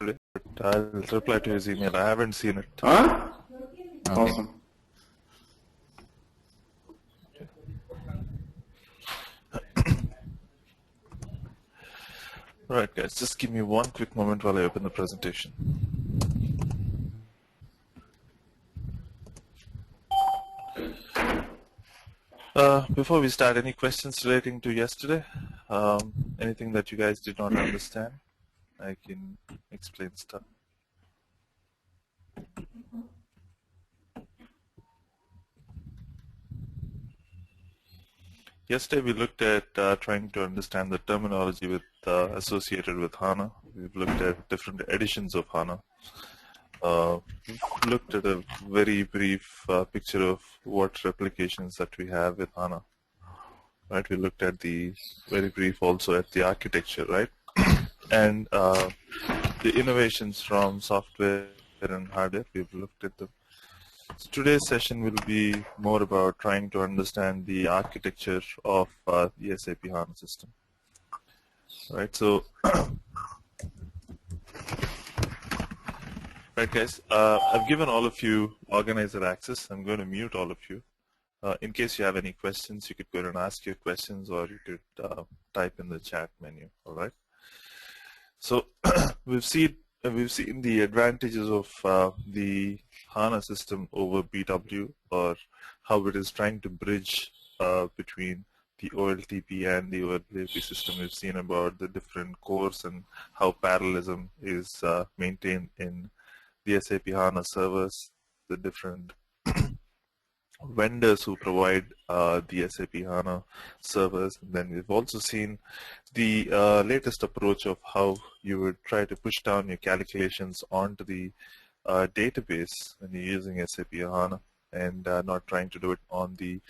today, but I'll reply to his email. I haven't seen it. Huh? Okay. Awesome. Alright guys, just give me one quick moment while I open the presentation. Before we start, any questions relating to yesterday? Anything that you guys did not understand? I can explain stuff. Yesterday we looked at trying to understand the terminology associated with HANA. We've looked at different editions of HANA. We've looked at a very brief picture of what replications that we have with HANA. Right, we looked at the very brief also at the architecture, right? And the innovations from software and hardware, we've looked at them. So today's session will be more about trying to understand the architecture of the SAP HANA system. Right, so right guys, I've given all of you organizer access. I'm going to mute all of you. In case you have any questions, you could go and ask your questions, or you could type in the chat menu. All right. So we've seen the advantages of the HANA system over BW, or how it is trying to bridge between the OLTP and the OLTP system. We've seen about the different cores and how parallelism is maintained in the SAP HANA servers, the different vendors who provide the SAP HANA servers. And then we've also seen the latest approach of how you would try to push down your calculations onto the database when you're using SAP HANA, and not trying to do it on the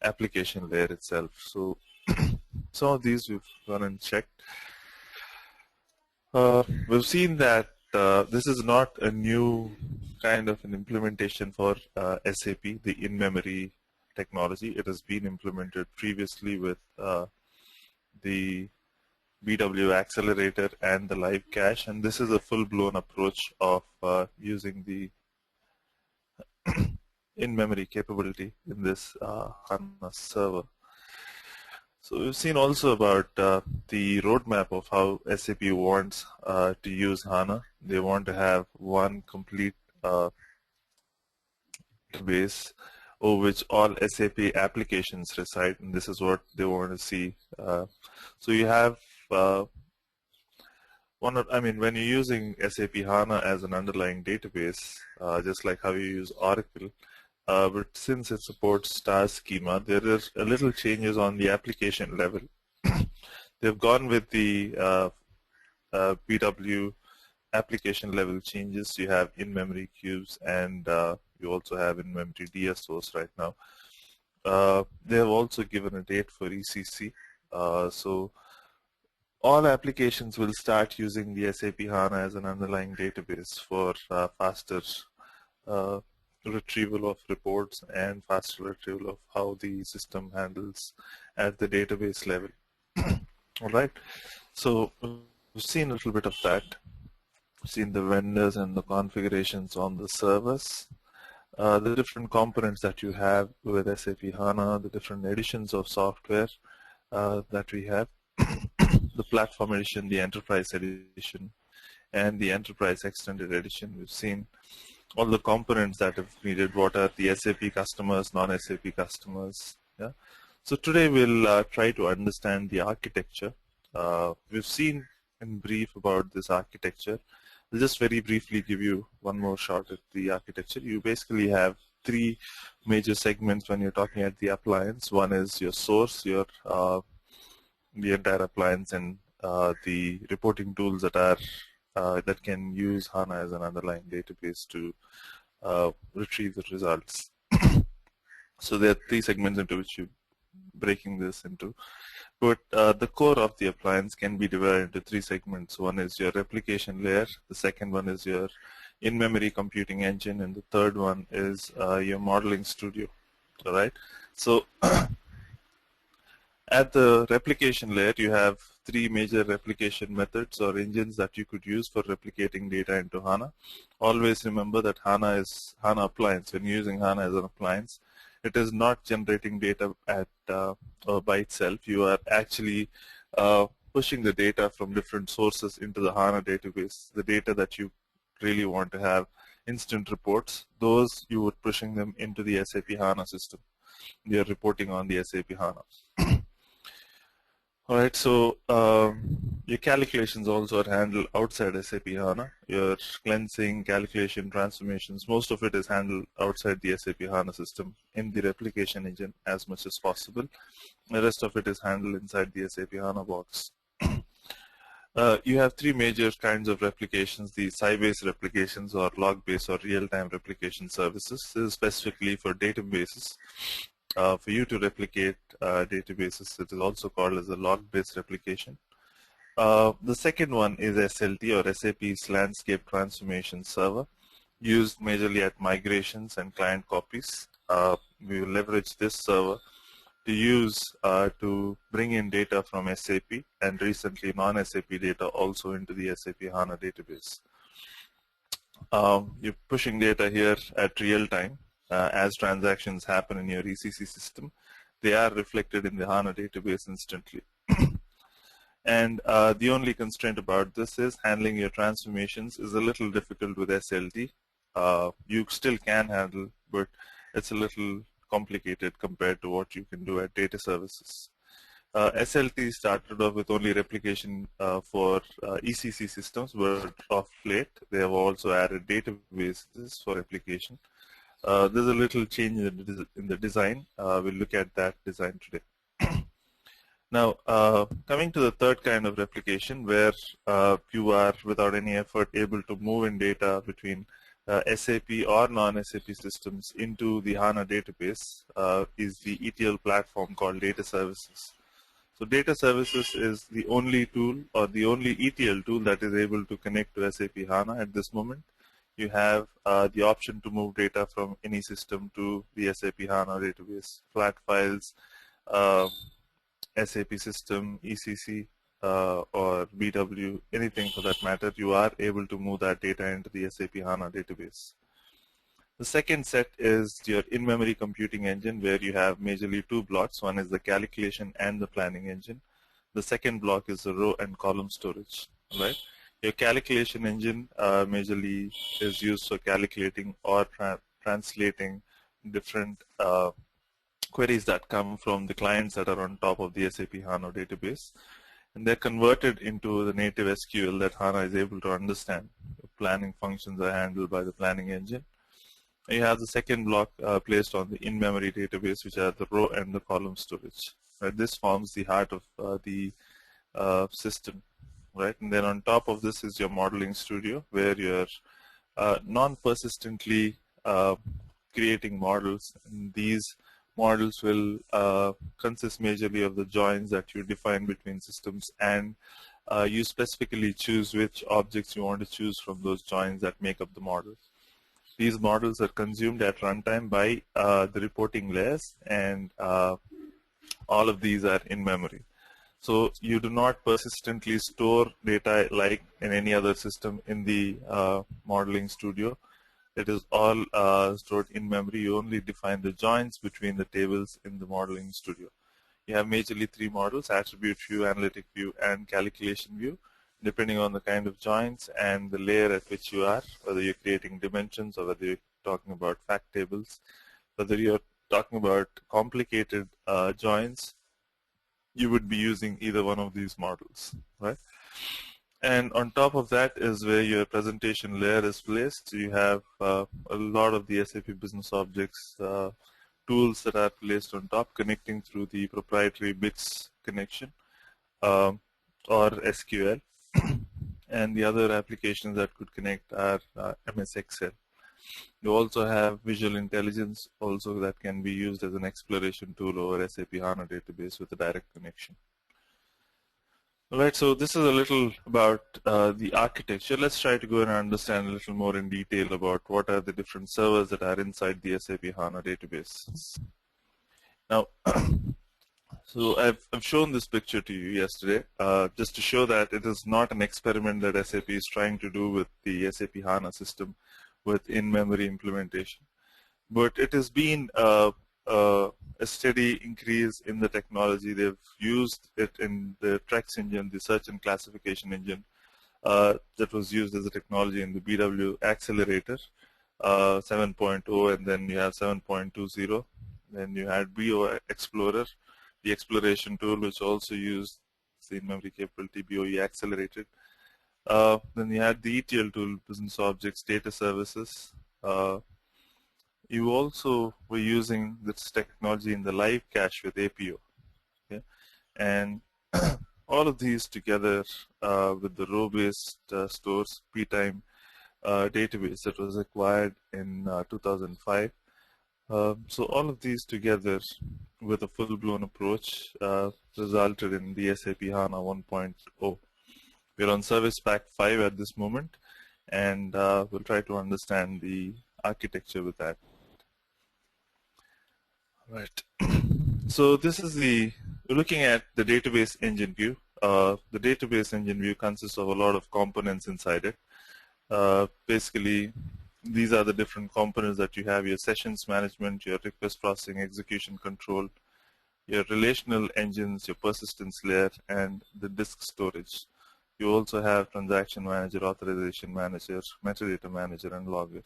application layer itself. So some of these we've gone and checked. We've seen that this is not a new kind of an implementation for SAP, the in-memory technology. It has been implemented previously with the BW accelerator and the live cache, and this is a full-blown approach of using the in-memory capability in this HANA server. So we've seen also about the roadmap of how SAP wants to use HANA. They want to have one complete database over which all SAP applications reside, and this is what they want to see. So you have when you're using SAP HANA as an underlying database, just like how you use Oracle, but since it supports star schema, there is a little changes on the application level. They've gone with the BW application level changes. You have in-memory cubes, and you also have in-memory DSOs right now. They have also given a date for ECC. So all applications will start using the SAP HANA as an underlying database for faster retrieval of reports and faster retrieval of how the system handles at the database level. All right. So we've seen a little bit of that. We've seen the vendors and the configurations on the servers, the different components that you have with SAP HANA, the different editions of software that we have, the platform edition, the enterprise edition, and the enterprise extended edition. We've seen all the components that have needed, what are the SAP customers, non-SAP customers. Yeah. So today we'll try to understand the architecture. We've seen in brief about this architecture. I'll just very briefly give you one more shot at the architecture. You basically have three major segments when you're talking at the appliance. One is your source, your the entire appliance, and the reporting tools that are that can use HANA as an underlying database to retrieve the results. So there are three segments into which you're breaking this into. But the core of the appliance can be divided into three segments. One is your replication layer, the second one is your in-memory computing engine, and the third one is your modeling studio. All right. So At the replication layer, you have three major replication methods or engines that you could use for replicating data into HANA. Always remember that HANA is HANA appliance. When you're using HANA as an appliance, it is not generating data by itself. You are actually pushing the data from different sources into the HANA database. The data that you really want to have, instant reports, those you would pushing them into the SAP HANA system. You're reporting on the SAP HANA. All right, so your calculations also are handled outside SAP HANA. Your cleansing, calculation, transformations, most of it is handled outside the SAP HANA system in the replication engine as much as possible. The rest of it is handled inside the SAP HANA box. You have three major kinds of replications: the Sybase replications or log-based or real-time replication services. This is specifically for databases. For you to replicate databases, it is also called as a log-based replication. The second one is SLT, or SAP's Landscape Transformation Server, used majorly at migrations and client copies. We will leverage this server to use to bring in data from SAP and recently non-SAP data also into the SAP HANA database. You're pushing data here at real time. As transactions happen in your ECC system, they are reflected in the HANA database instantly. And the only constraint about this is handling your transformations is a little difficult with SLT. You still can handle, but it's a little complicated compared to what you can do at data services. SLT started off with only replication for ECC systems, but of late they have also added databases for replication. There's a little change in the design. We'll look at that design today. Now, coming to the third kind of replication, where you are, without any effort, able to move in data between SAP or non-SAP systems into the HANA database, is the ETL platform called Data Services. So Data Services is the only tool or the only ETL tool that is able to connect to SAP HANA at this moment. You have the option to move data from any system to the SAP HANA database, flat files, SAP system, ECC, or BW, anything for that matter. You are able to move that data into the SAP HANA database. The second set is your in-memory computing engine, where you have majorly two blocks. One is the calculation and the planning engine. The second block is the row and column storage. Right? Your calculation engine majorly is used for calculating or translating different queries that come from the clients that are on top of the SAP HANA database. And they're converted into the native SQL that HANA is able to understand. The planning functions are handled by the planning engine. You have the second block placed on the in-memory database, which are the row and the column storage. Right? This forms the heart of the system. Right? And then on top of this is your modeling studio, where you're non-persistently creating models. And these models will consist majorly of the joins that you define between systems, and you specifically choose which objects you want to choose from those joins that make up the model. These models are consumed at runtime by the reporting layers, and all of these are in memory. So you do not persistently store data like in any other system in the modeling studio. It is all stored in memory. You only define the joins between the tables in the modeling studio. You have majorly three models: attribute view, analytic view, and calculation view, depending on the kind of joins and the layer at which you are, whether you're creating dimensions or whether you're talking about fact tables, whether you're talking about complicated joins, you would be using either one of these models, right? And on top of that is where your presentation layer is placed. You have a lot of the SAP Business Objects tools that are placed on top, connecting through the proprietary bits connection or SQL. And the other applications that could connect are MS Excel. You also have Visual Intelligence also that can be used as an exploration tool over SAP HANA database with a direct connection. All right, so this is a little about the architecture. Let's try to go and understand a little more in detail about what are the different servers that are inside the SAP HANA database. Now, So I've shown this picture to you yesterday, just to show that it is not an experiment that SAP is trying to do with the SAP HANA system with in-memory implementation. But it has been a steady increase in the technology. They've used it in the TREX engine, the search and classification engine, that was used as a technology in the BW accelerator 7.0, and then you have 7.20. Then you had BO Explorer, the exploration tool, which also used the in-memory capability, BOE accelerated. Then you had the ETL tool, business objects, data services. You also were using this technology in the live cache with APO. Okay? And all of these together with the row-based stores p-time database that was acquired in 2005. So all of these together with a full-blown approach resulted in the SAP HANA 1.0. We're on Service Pack 5 at this moment, and we'll try to understand the architecture with that. Right. So this is we're looking at the database engine view. The database engine view consists of a lot of components inside it. Basically, these are the different components that you have: your sessions management, your request processing, execution control, your relational engines, your persistence layer, and the disk storage. You also have transaction manager, authorization manager, metadata manager, and logger.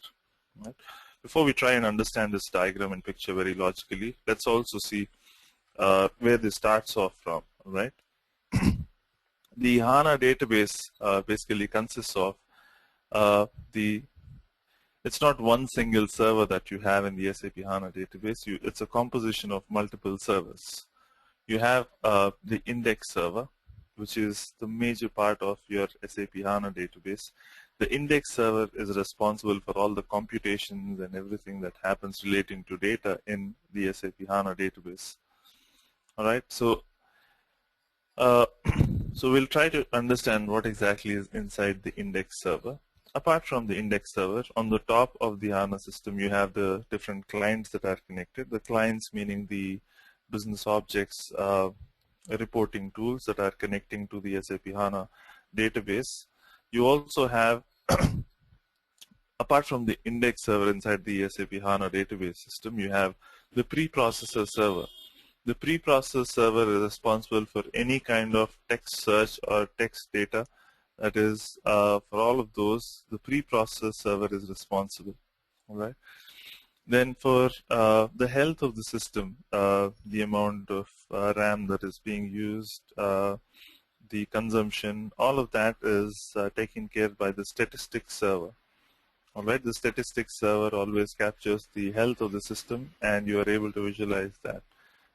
Right? Before we try and understand this diagram and picture very logically, let's also see where this starts off from. Right? The HANA database basically consists of it's not one single server that you have in the SAP HANA database. It's a composition of multiple servers. You have the index server, which is the major part of your SAP HANA database. The index server is responsible for all the computations and everything that happens relating to data in the SAP HANA database. All right, so so we'll try to understand what exactly is inside the index server. Apart from the index server, on the top of the HANA system, you have the different clients that are connected. The clients meaning the business objects, reporting tools that are connecting to the SAP HANA database. You also have, apart from the index server inside the SAP HANA database system, you have the preprocessor server. The preprocessor server is responsible for any kind of text search or text data. That is, for all of those, the preprocessor server is responsible. All right. Then for the health of the system, the amount of RAM that is being used, the consumption, all of that is taken care by the statistics server. All right, the statistics server always captures the health of the system, and you are able to visualize that.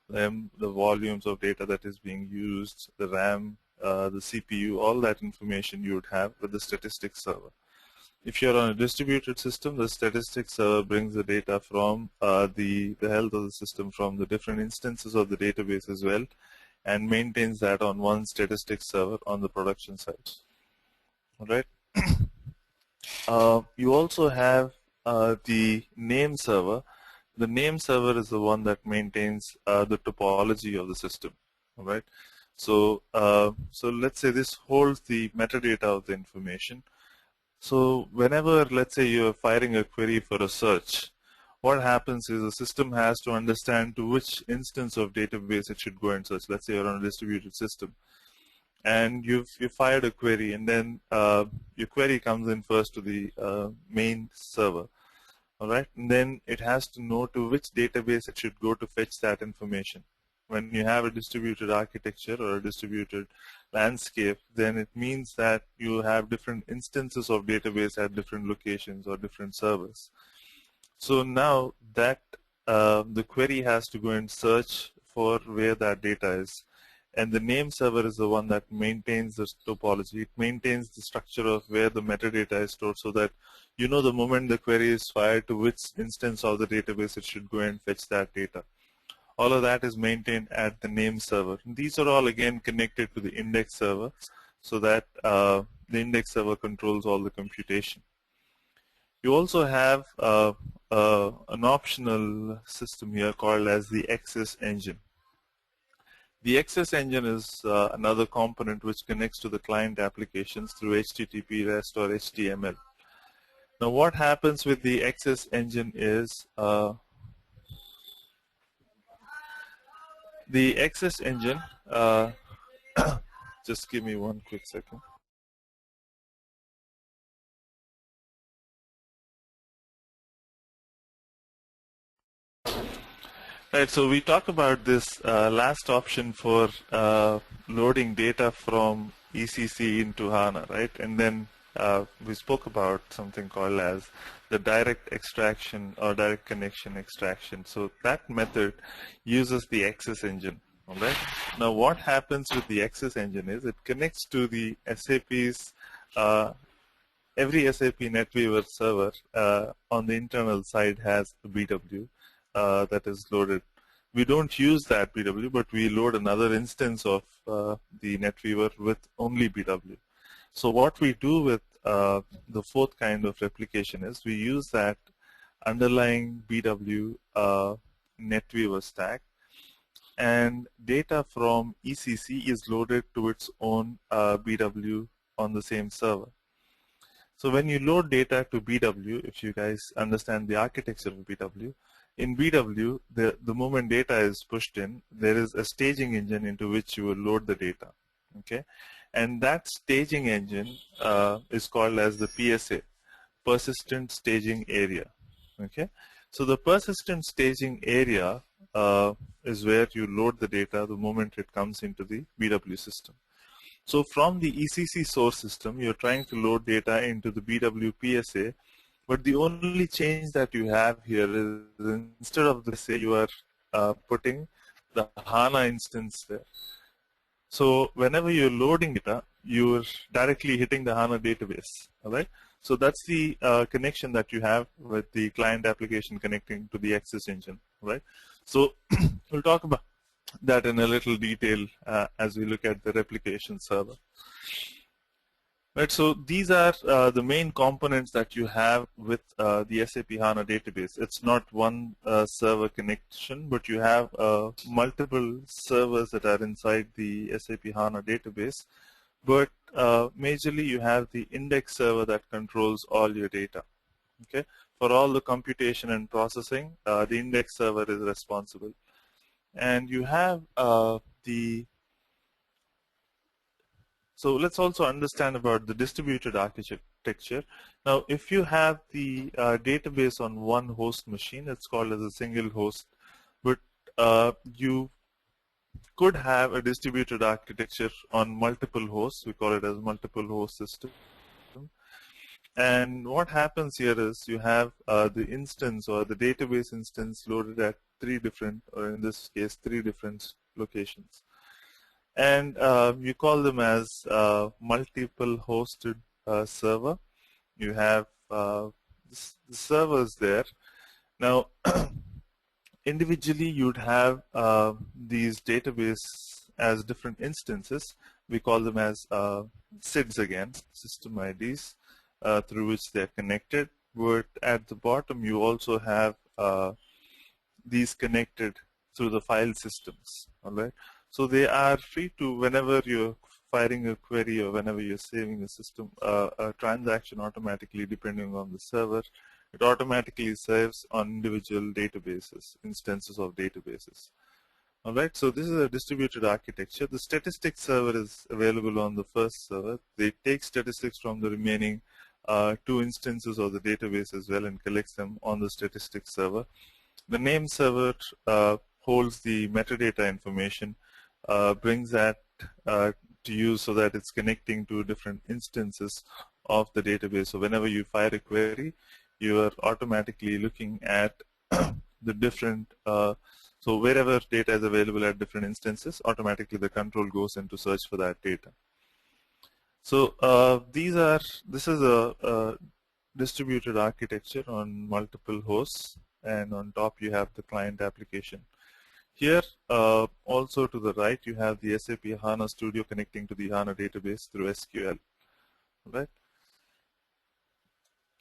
The volumes of data that is being used, the RAM, the CPU, all that information you would have with the statistics server. If you're on a distributed system, the statistics server brings the data from the health of the system from the different instances of the database as well, and maintains that on one statistics server on the production side. All right. You also have the name server. The name server is the one that maintains the topology of the system. All right. So, so let's say this holds the metadata of the information. So whenever, let's say, you're firing a query for a search, what happens is the system has to understand to which instance of database it should go and search. Let's say you're on a distributed system, and you've fired a query, and then your query comes in first to the main server. All right, and then it has to know to which database it should go to fetch that information. When you have a distributed architecture or a distributed landscape, then it means that you have different instances of database at different locations or different servers. So now that the query has to go and search for where that data is, and the name server is the one that maintains this topology. It maintains the structure of where the metadata is stored, so that you know the moment the query is fired to which instance of the database it should go and fetch that data. All of that is maintained at the name server. And these are all again connected to the index server, so that the index server controls all the computation. You also have an optional system here called as the access engine. The access engine is another component which connects to the client applications through HTTP, REST, or HTML. Now, what happens with the access engine is the access engine, just give me one quick second. Right, so we talked about this last option for loading data from ECC into HANA, right? And then we spoke about something called as the direct extraction or direct connection extraction. So that method uses the access engine, all right? Now what happens with the access engine is it connects to the SAP's every SAP NetWeaver server on the internal side has a BW that is loaded. We don't use that BW, but we load another instance of the NetWeaver with only BW. So what we do with the fourth kind of replication is we use that underlying BW NetWeaver stack, and data from ECC is loaded to its own BW on the same server. So when you load data to BW, if you guys understand the architecture of BW, in BW, the moment data is pushed in, there is a staging engine into which you will load the data, okay? And that staging engine is called as the PSA, Persistent Staging Area, okay? So the persistent staging area is where you load the data the moment it comes into the BW system. So from the ECC source system, you're trying to load data into the BW PSA, but the only change that you have here is instead of the PSA, you are putting the HANA instance there. So whenever you're loading data, you're directly hitting the HANA database, all right? So that's the connection that you have with the client application connecting to the access engine, right? So we'll talk about that in a little detail as we look at the replication server. Right, so these are the main components that you have with the SAP HANA database. It's not one server connection, but you have multiple servers that are inside the SAP HANA database. But majorly you have the index server that controls all your data. Okay, for all the computation and processing, the index server is responsible. And you have so let's also understand about the distributed architecture. Now, if you have the database on one host machine, it's called as a single host, but you could have a distributed architecture on multiple hosts. We call it as multiple host system. And what happens here is you have the instance or the database instance loaded at three different, or in this case, three different locations. And you call them as multiple hosted server. You have the servers there. Now, individually, you'd have these databases as different instances. We call them as SIDs again, system IDs, through which they're connected. But at the bottom, you also have these connected through the file systems, all right? So they are free to, whenever you're firing a query or whenever you're saving a system, a transaction automatically, depending on the server, it automatically saves on individual databases, instances of databases. All right, so this is a distributed architecture. The statistics server is available on the first server. They take statistics from the remaining two instances of the database as well and collects them on the statistics server. The name server holds the metadata information, brings that to you so that it's connecting to different instances of the database. So whenever you fire a query, you are automatically looking at the different, so wherever data is available at different instances, automatically the control goes in to search for that data. So this is a distributed architecture on multiple hosts, and on top you have the client application. Here, also to the right, you have the SAP HANA Studio connecting to the HANA database through SQL. Right?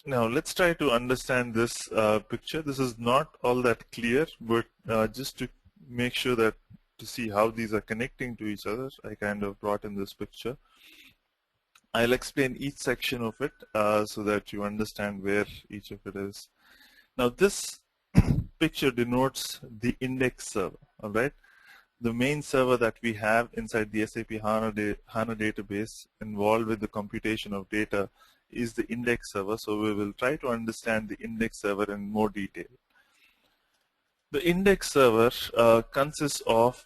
Now, let's try to understand this picture. This is not all that clear, but just to make sure that to see how these are connecting to each other, I kind of brought in this picture. I'll explain each section of it so that you understand where each of it is. Now this picture denotes the index server, all right? The main server that we have inside the SAP HANA database involved with the computation of data is the index server. So we will try to understand the index server in more detail. The index server consists of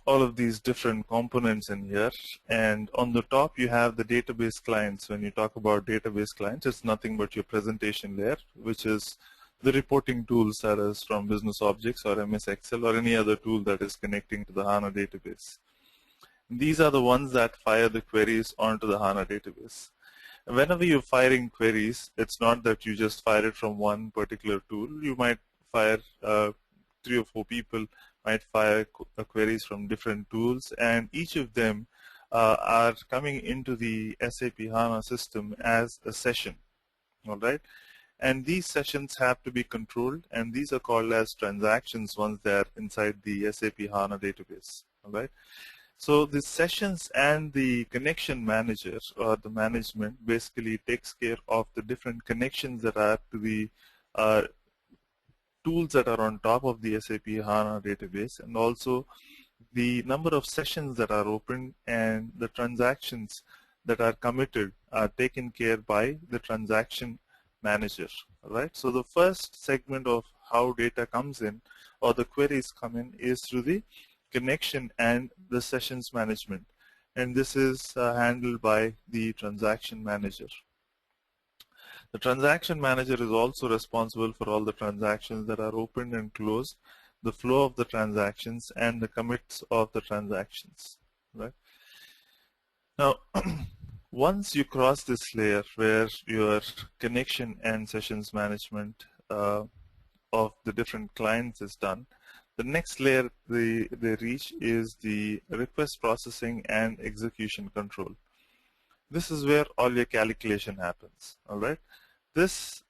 all of these different components in here, and on the top you have the database clients. When you talk about database clients, it's nothing but your presentation layer, which is the reporting tools that is from Business Objects or MS Excel or any other tool that is connecting to the HANA database. These are the ones that fire the queries onto the HANA database. Whenever you're firing queries, it's not that you just fire it from one particular tool. You might fire 3 or 4 people might fire queries from different tools, and each of them are coming into the SAP HANA system as a session, all right? And these sessions have to be controlled, and these are called as transactions once they're inside the SAP HANA database, all right? So the sessions and the connection manager or the management basically takes care of the different connections that are to the tools that are on top of the SAP HANA database, and also the number of sessions that are open and the transactions that are committed are taken care by the transaction manager. Right? So the first segment of how data comes in or the queries come in is through the connection and the sessions management, and this is handled by the transaction manager. The transaction manager is also responsible for all the transactions that are opened and closed, the flow of the transactions, and the commits of the transactions. Right? Now, once you cross this layer where your connection and sessions management of the different clients is done, the next layer they reach is the request processing and execution control. This is where all your calculation happens. All right. This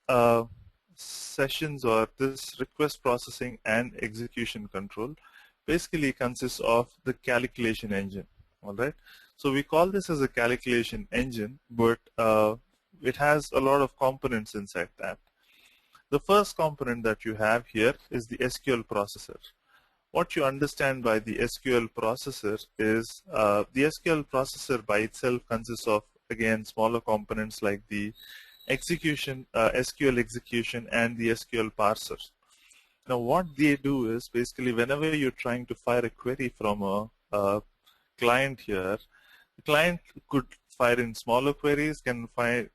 sessions or this request processing and execution control basically consists of the calculation engine. All right. So we call this as a calculation engine, but it has a lot of components inside that. The first component that you have here is the SQL processor. What you understand by the SQL processor is the SQL processor by itself consists of, again, smaller components like the execution, SQL execution, and the SQL parser. Now what they do is basically whenever you're trying to fire a query from a client here, the client could fire in smaller queries, can fire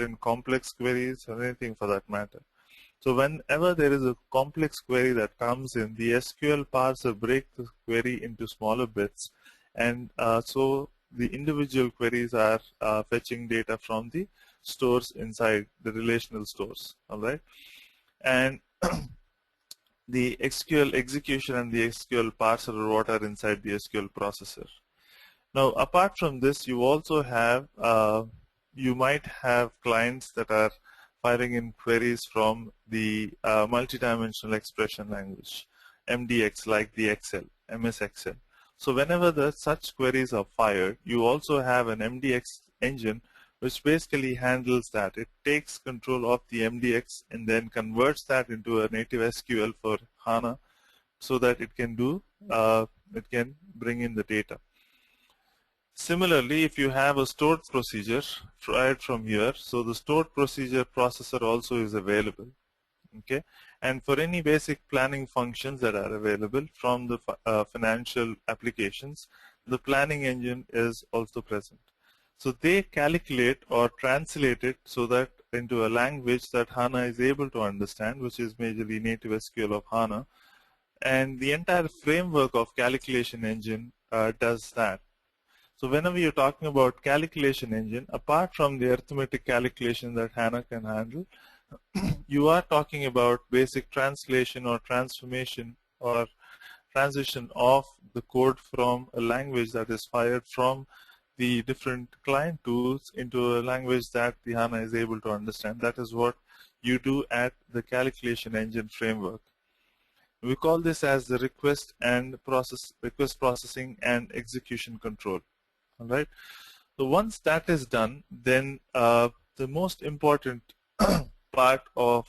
in complex queries, or anything for that matter. So whenever there is a complex query that comes in, the SQL parser breaks the query into smaller bits, and so the individual queries are fetching data from the stores inside the relational stores. All right, and the SQL execution and the SQL parser are what are inside the SQL processor. Now, apart from this, you also have you might have clients that are firing in queries from the multidimensional expression language, MDX, like the Excel, MS Excel. So whenever such queries are fired, you also have an MDX engine which basically handles that. It takes control of the MDX and then converts that into a native SQL for HANA so that it can bring in the data. Similarly, if you have a stored procedure right from here, so the stored procedure processor also is available. Okay, and for any basic planning functions that are available from the financial applications, the planning engine is also present. So they calculate or translate it so that into a language that HANA is able to understand, which is majorly native SQL of HANA, and the entire framework of calculation engine does that. So whenever you're talking about calculation engine, apart from the arithmetic calculation that HANA can handle, you are talking about basic translation or transformation or transition of the code from a language that is fired from the different client tools into a language that the HANA is able to understand. That is what you do at the calculation engine framework. We call this as the request processing and execution control. All right. So once that is done, then the most important part of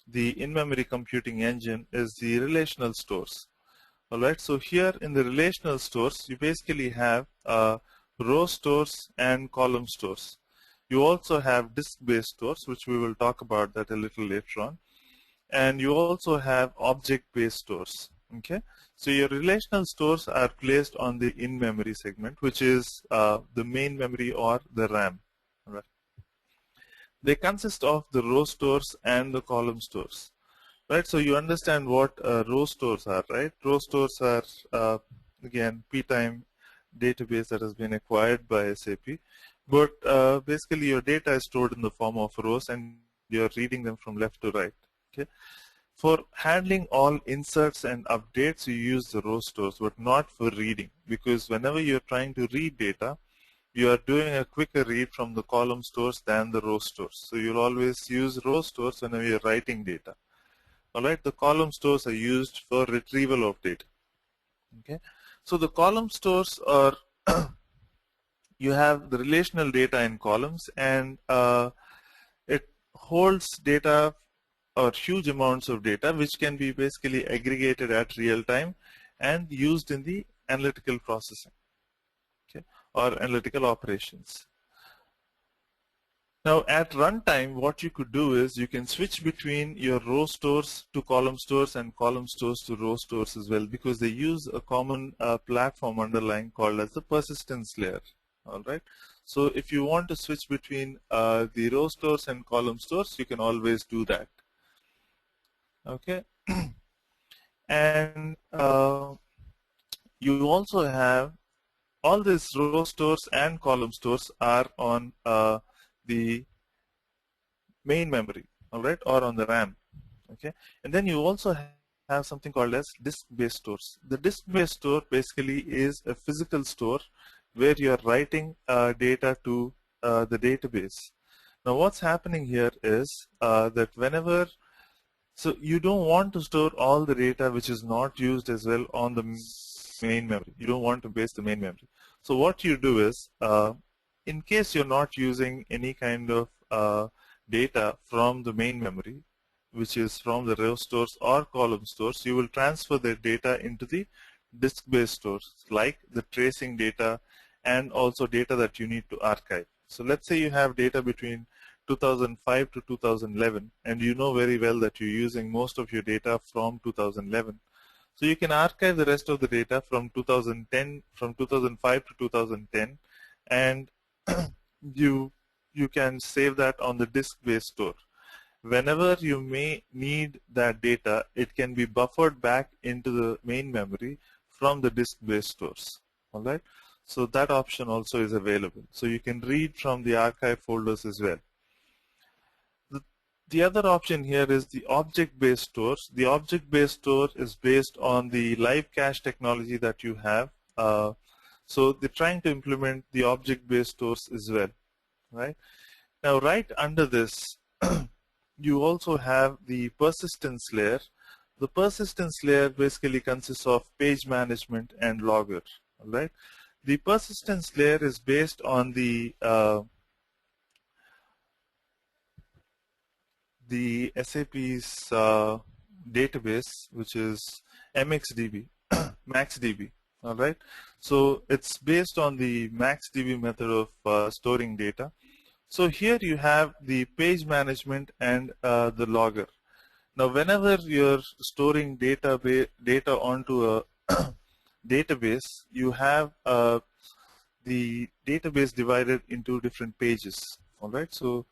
the in-memory computing engine is the relational stores. All right. So here in the relational stores, you basically have row stores and column stores. You also have disk-based stores, which we will talk about that a little later on. And you also have object-based stores. Okay, so your relational stores are placed on the in-memory segment, which is the main memory or the RAM. Right. They consist of the row stores and the column stores. Right, so you understand what row stores are, right? Row stores are again P-time database that has been acquired by SAP, but basically your data is stored in the form of rows and you're reading them from left to right. Okay. For handling all inserts and updates, you use the row stores, but not for reading, because whenever you're trying to read data, you are doing a quicker read from the column stores than the row stores. So you'll always use row stores whenever you're writing data. All right, the column stores are used for retrieval of data. Okay, so the column stores are you have the relational data in columns, and it holds data or huge amounts of data which can be basically aggregated at real time and used in the analytical processing, okay, or analytical operations. Now at runtime, what you could do is you can switch between your row stores to column stores and column stores to row stores as well, because they use a common platform underlying called as the persistence layer. All right. So if you want to switch between the row stores and column stores, you can always do that. Okay. And you also have all these row stores and column stores are on the main memory, all right, or on the RAM. Okay, and then you also have something called as disk-based stores. The disk-based store basically is a physical store where you are writing data to the database. Now what's happening here is that whenever, so you don't want to store all the data which is not used as well on the main memory. You don't want to base the main memory. So what you do is, in case you're not using any kind of data from the main memory, which is from the row stores or column stores, you will transfer the data into the disk-based stores, like the tracing data and also data that you need to archive. So let's say you have data between 2005 to 2011, and you know very well that you're using most of your data from 2011. So you can archive the rest of the data from 2010, from 2005 to 2010, and you can save that on the disk-based store. Whenever you may need that data, it can be buffered back into the main memory from the disk-based stores. All right. So that option also is available. So you can read from the archive folders as well. The other option here is the object-based stores. The object-based store is based on the live cache technology that you have. So they're trying to implement the object-based stores as well, right? Now, right under this, you also have the persistence layer. The persistence layer basically consists of page management and logger, right? The persistence layer is based on the SAP's database, which is MXDB, MaxDB. All right. So it's based on the MaxDB method of storing data. So here you have the page management and the logger. Now, whenever you're storing data onto a database, you have the database divided into different pages. All right. So,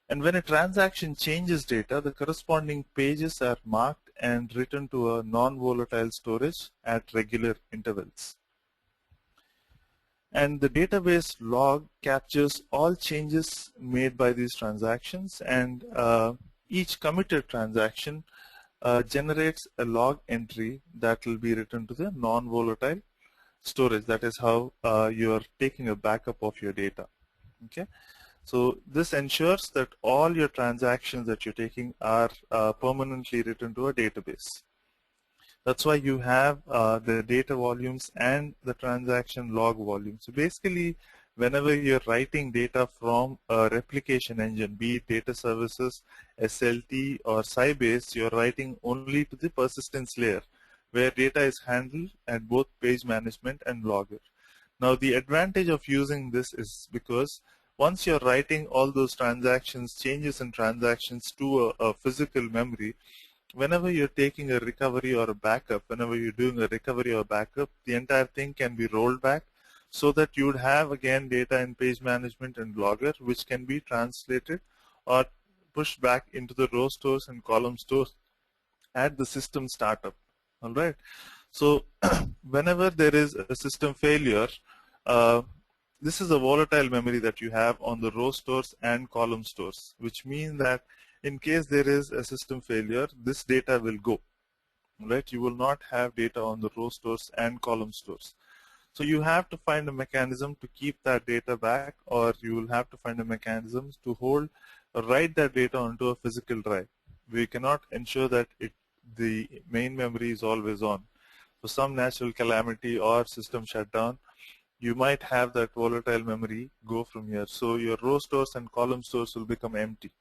and when a transaction changes data, the corresponding pages are marked and written to a non-volatile storage at regular intervals. And the database log captures all changes made by these transactions, and each committed transaction generates a log entry that will be written to the non-volatile storage. That is how you are taking a backup of your data. Okay. So this ensures that all your transactions that you're taking are permanently written to a database. That's why you have the data volumes and the transaction log volume. So basically, whenever you're writing data from a replication engine, be it data services, SLT, or Sybase, you're writing only to the persistence layer, where data is handled at both page management and logger. Now, the advantage of using this is because once you're writing all those transactions, changes in transactions to a physical memory, whenever you're taking a recovery or a backup, whenever you're doing a recovery or backup, the entire thing can be rolled back so that you would have again data in page management and logger, which can be translated or pushed back into the row stores and column stores at the system startup. All right. So whenever there is a system failure, uh, this is a volatile memory that you have on the row stores and column stores, which means that in case there is a system failure, this data will go. Right? You will not have data on the row stores and column stores. So you have to find a mechanism to keep that data back, or you will have to find a mechanism to hold or write that data onto a physical drive. We cannot ensure that the main memory is always on. So some natural calamity or system shutdown, you might have that volatile memory go from here. So your row stores and column stores will become empty.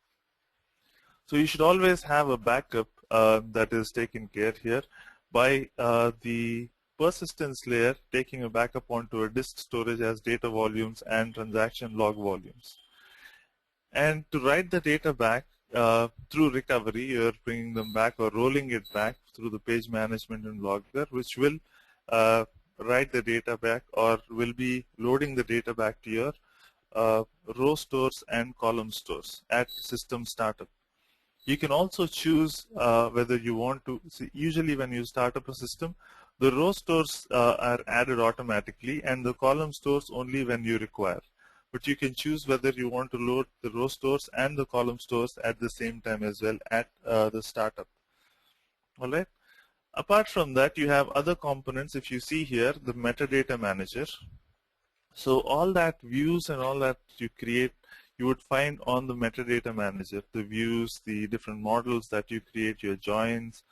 So you should always have a backup that is taken care here by the persistence layer taking a backup onto a disk storage as data volumes and transaction log volumes. And to write the data back through recovery, you're bringing them back or rolling it back through the page management and logger, which will write the data back or will be loading the data back to your row stores and column stores at system startup. You can also choose whether you want to see. Usually when you start up a system, the row stores are added automatically and the column stores only when you require. But you can choose whether you want to load the row stores and the column stores at the same time as well at the startup. All right. Apart from that, you have other components. If you see here, the metadata manager. So all that views and all that you create, you would find on the metadata manager. The views, the different models that you create, your joins,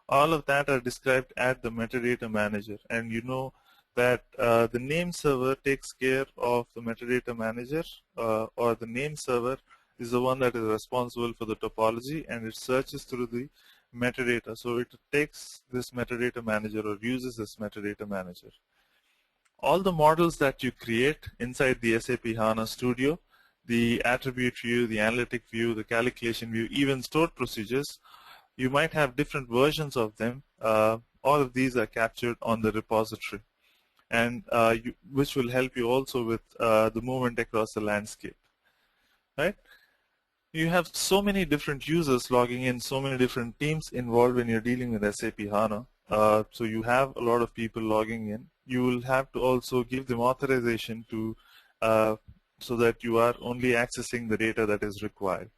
all of that are described at the metadata manager. And you know that the name server takes care of the metadata manager, or the name server is the one that is responsible for the topology, and it searches through the metadata. So it takes this metadata manager or uses this metadata manager. All the models that you create inside the SAP HANA Studio, the attribute view, the analytic view, the calculation view, even stored procedures, you might have different versions of them. All of these are captured on the repository, and which will help you also with the movement across the landscape. Right? You have so many different users logging in, so many different teams involved when you're dealing with SAP HANA. So you have a lot of people logging in. You will have to also give them authorization to so that you are only accessing the data that is required.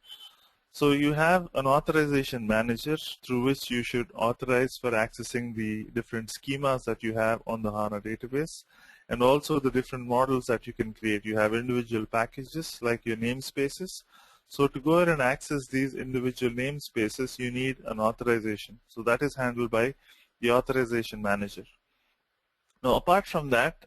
So you have an authorization manager through which you should authorize for accessing the different schemas that you have on the HANA database, and also the different models that you can create. You have individual packages like your namespaces. So to go ahead and access these individual namespaces, you need an authorization. So that is handled by the authorization manager. Now, apart from that,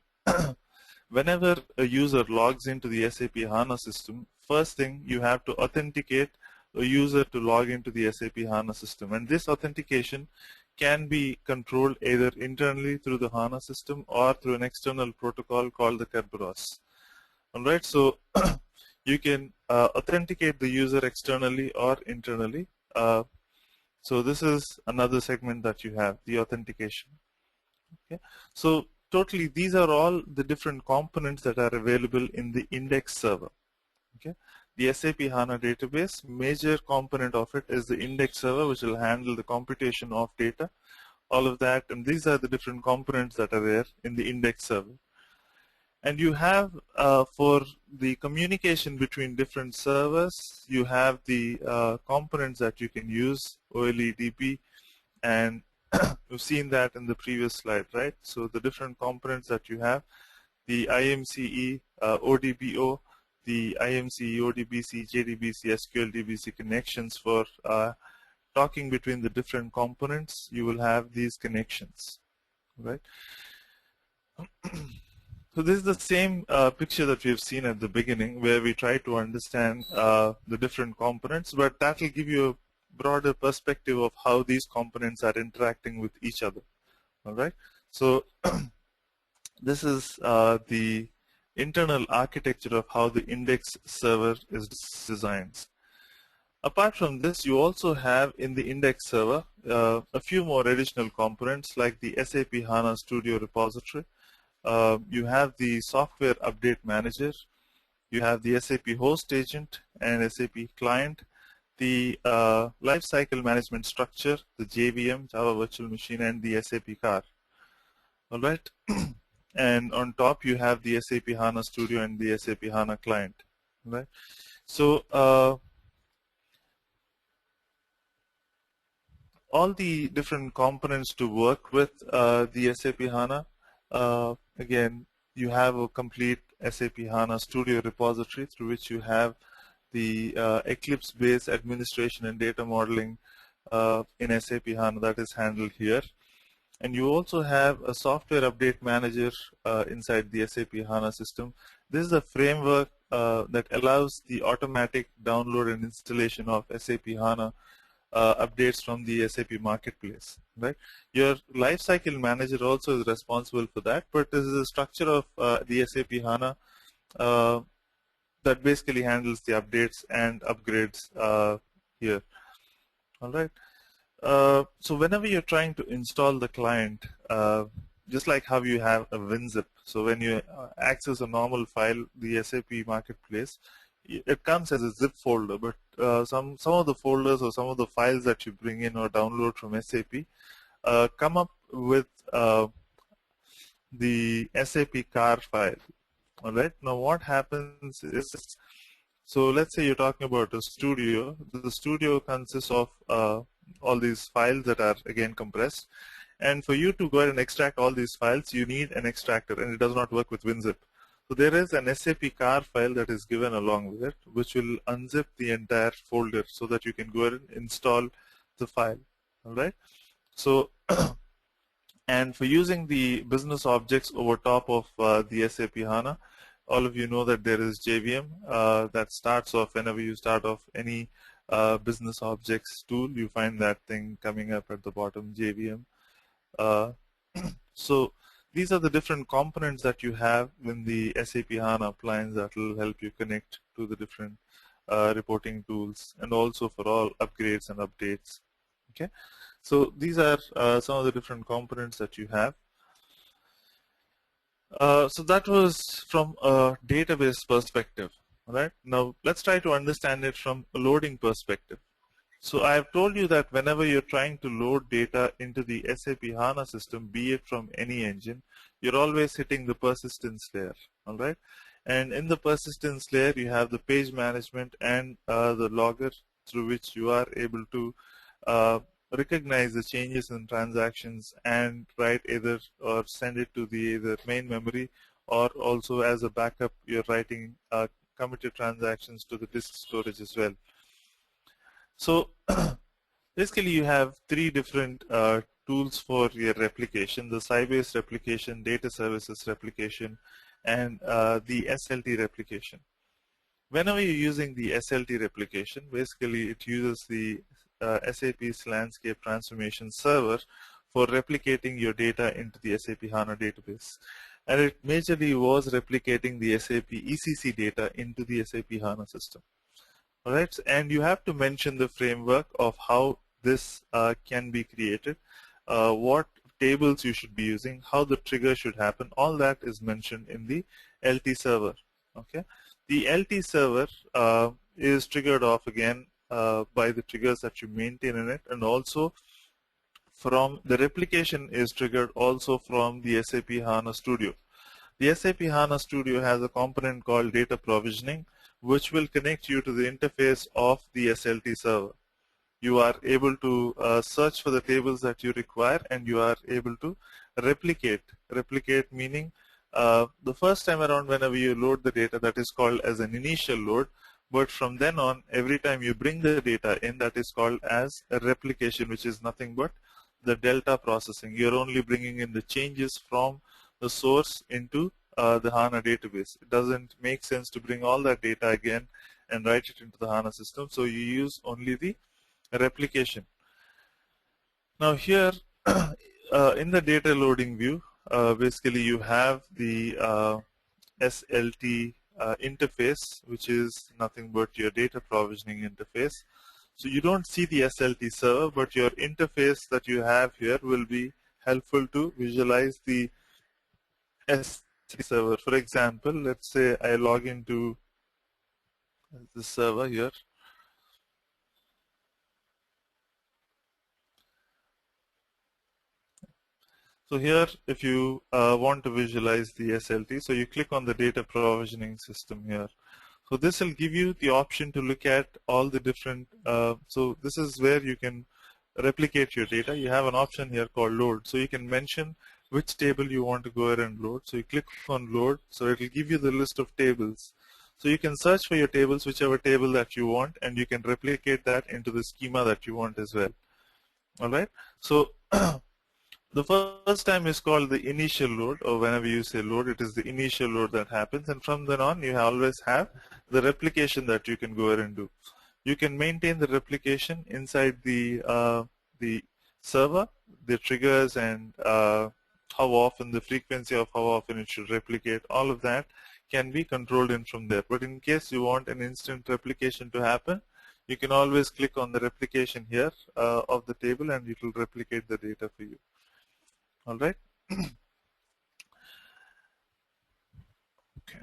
whenever a user logs into the SAP HANA system, first thing you have to authenticate a user to log into the SAP HANA system. And this authentication can be controlled either internally through the HANA system or through an external protocol called the Kerberos. All right, so you can authenticate the user externally or internally. So this is another segment that you have, the authentication. Okay, so totally these are all the different components that are available in the index server. Okay, the SAP HANA database, major component of it is the index server, which will handle the computation of data, all of that, and these are the different components that are there in the index server. And you have, for the communication between different servers, you have the components that you can use, OLEDP, and you've seen that in the previous slide, right? So the different components that you have, the IMCE, ODBO, the IMC, ODBC, JDBC, SQLDBC connections for talking between the different components, you will have these connections, right? So this is the same picture that we've seen at the beginning, where we try to understand the different components, but that will give you a broader perspective of how these components are interacting with each other. All right. So this is the internal architecture of how the index server is designed. Apart from this, you also have in the index server a few more additional components like the SAP HANA Studio repository. You have the software update manager, you have the SAP host agent and SAP client, the lifecycle management structure, the JVM, Java Virtual Machine, and the SAP car. All right. And on top, you have the SAP HANA Studio and the SAP HANA client. Right. So all the different components to work with the SAP HANA. Again, you have a complete SAP HANA Studio repository through which you have the Eclipse-based administration and data modeling in SAP HANA that is handled here. And you also have a software update manager inside the SAP HANA system. This is a framework that allows the automatic download and installation of SAP HANA updates from the SAP marketplace, right? Your lifecycle manager also is responsible for that, but this is a structure of the SAP HANA that basically handles the updates and upgrades here. All right. So whenever you're trying to install the client, just like how you have a WinZip, so when you access a normal file, the SAP marketplace, it comes as a zip folder, but some of the folders or some of the files that you bring in or download from SAP come up with the SAP car file. All right. Now what happens is, so let's say you're talking about a studio. The studio consists of all these files that are again compressed. And for you to go ahead and extract all these files, you need an extractor, and it does not work with WinZip. So there is an SAP car file that is given along with it, which will unzip the entire folder so that you can go ahead and install the file. All right. So, and for using the business objects over top of the SAP HANA, all of you know that there is JVM that starts off whenever you start off any business objects tool, you find that thing coming up at the bottom, JVM. So these are the different components that you have in the SAP HANA appliance that will help you connect to the different reporting tools, and also for all upgrades and updates. Okay, so these are some of the different components that you have. So that was from a database perspective. All right. Now let's try to understand it from a loading perspective. So I have told you that whenever you're trying to load data into the SAP HANA system, be it from any engine, you're always hitting the persistence layer. All right. And in the persistence layer, you have the page management and the logger through which you are able to recognize the changes in transactions and write either or send it to the either main memory, or also as a backup, you're writing committed transactions to the disk storage as well. So basically you have three different tools for your replication: the Sybase replication, data services replication, and the SLT replication. Whenever you're using the SLT replication, basically it uses the SAP's landscape transformation server for replicating your data into the SAP HANA database. And it majorly was replicating the SAP ECC data into the SAP HANA system. All right, and you have to mention the framework of how this can be created, what tables you should be using, how the trigger should happen. All that is mentioned in the LT server. Okay, the LT server is triggered off again by the triggers that you maintain in it, and also from the replication is triggered also from the SAP HANA Studio. The SAP HANA Studio has a component called data provisioning, which will connect you to the interface of the SLT server. You are able to search for the tables that you require, and you are able to replicate. Replicate meaning the first time around whenever you load the data, that is called as an initial load. But from then on, every time you bring the data in, that is called as a replication, which is nothing but the delta processing. You're only bringing in the changes from the source into the HANA database. It doesn't make sense to bring all that data again and write it into the HANA system, so you use only the replication. Now here, in the data loading view, basically you have the SLT interface, which is nothing but your data provisioning interface. So you don't see the SLT server, but your interface that you have here will be helpful to visualize the SLT server. For example, let's say I log into the server here. So here, if you want to visualize the SLT, so you click on the data provisioning system here. So this will give you the option to look at all the different, so this is where you can replicate your data. You have an option here called load. So you can mention which table you want to go ahead and load. So you click on load, so it will give you the list of tables. So you can search for your tables, whichever table that you want, and you can replicate that into the schema that you want as well. All right. So the first time is called the initial load, or whenever you say load, it is the initial load that happens, and from then on you always have the replication that you can go ahead and do. You can maintain the replication inside the server, the triggers, and how often, the frequency of how often it should replicate. All of that can be controlled in from there. But in case you want an instant replication to happen, you can always click on the replication here of the table, and it will replicate the data for you. All right. Okay.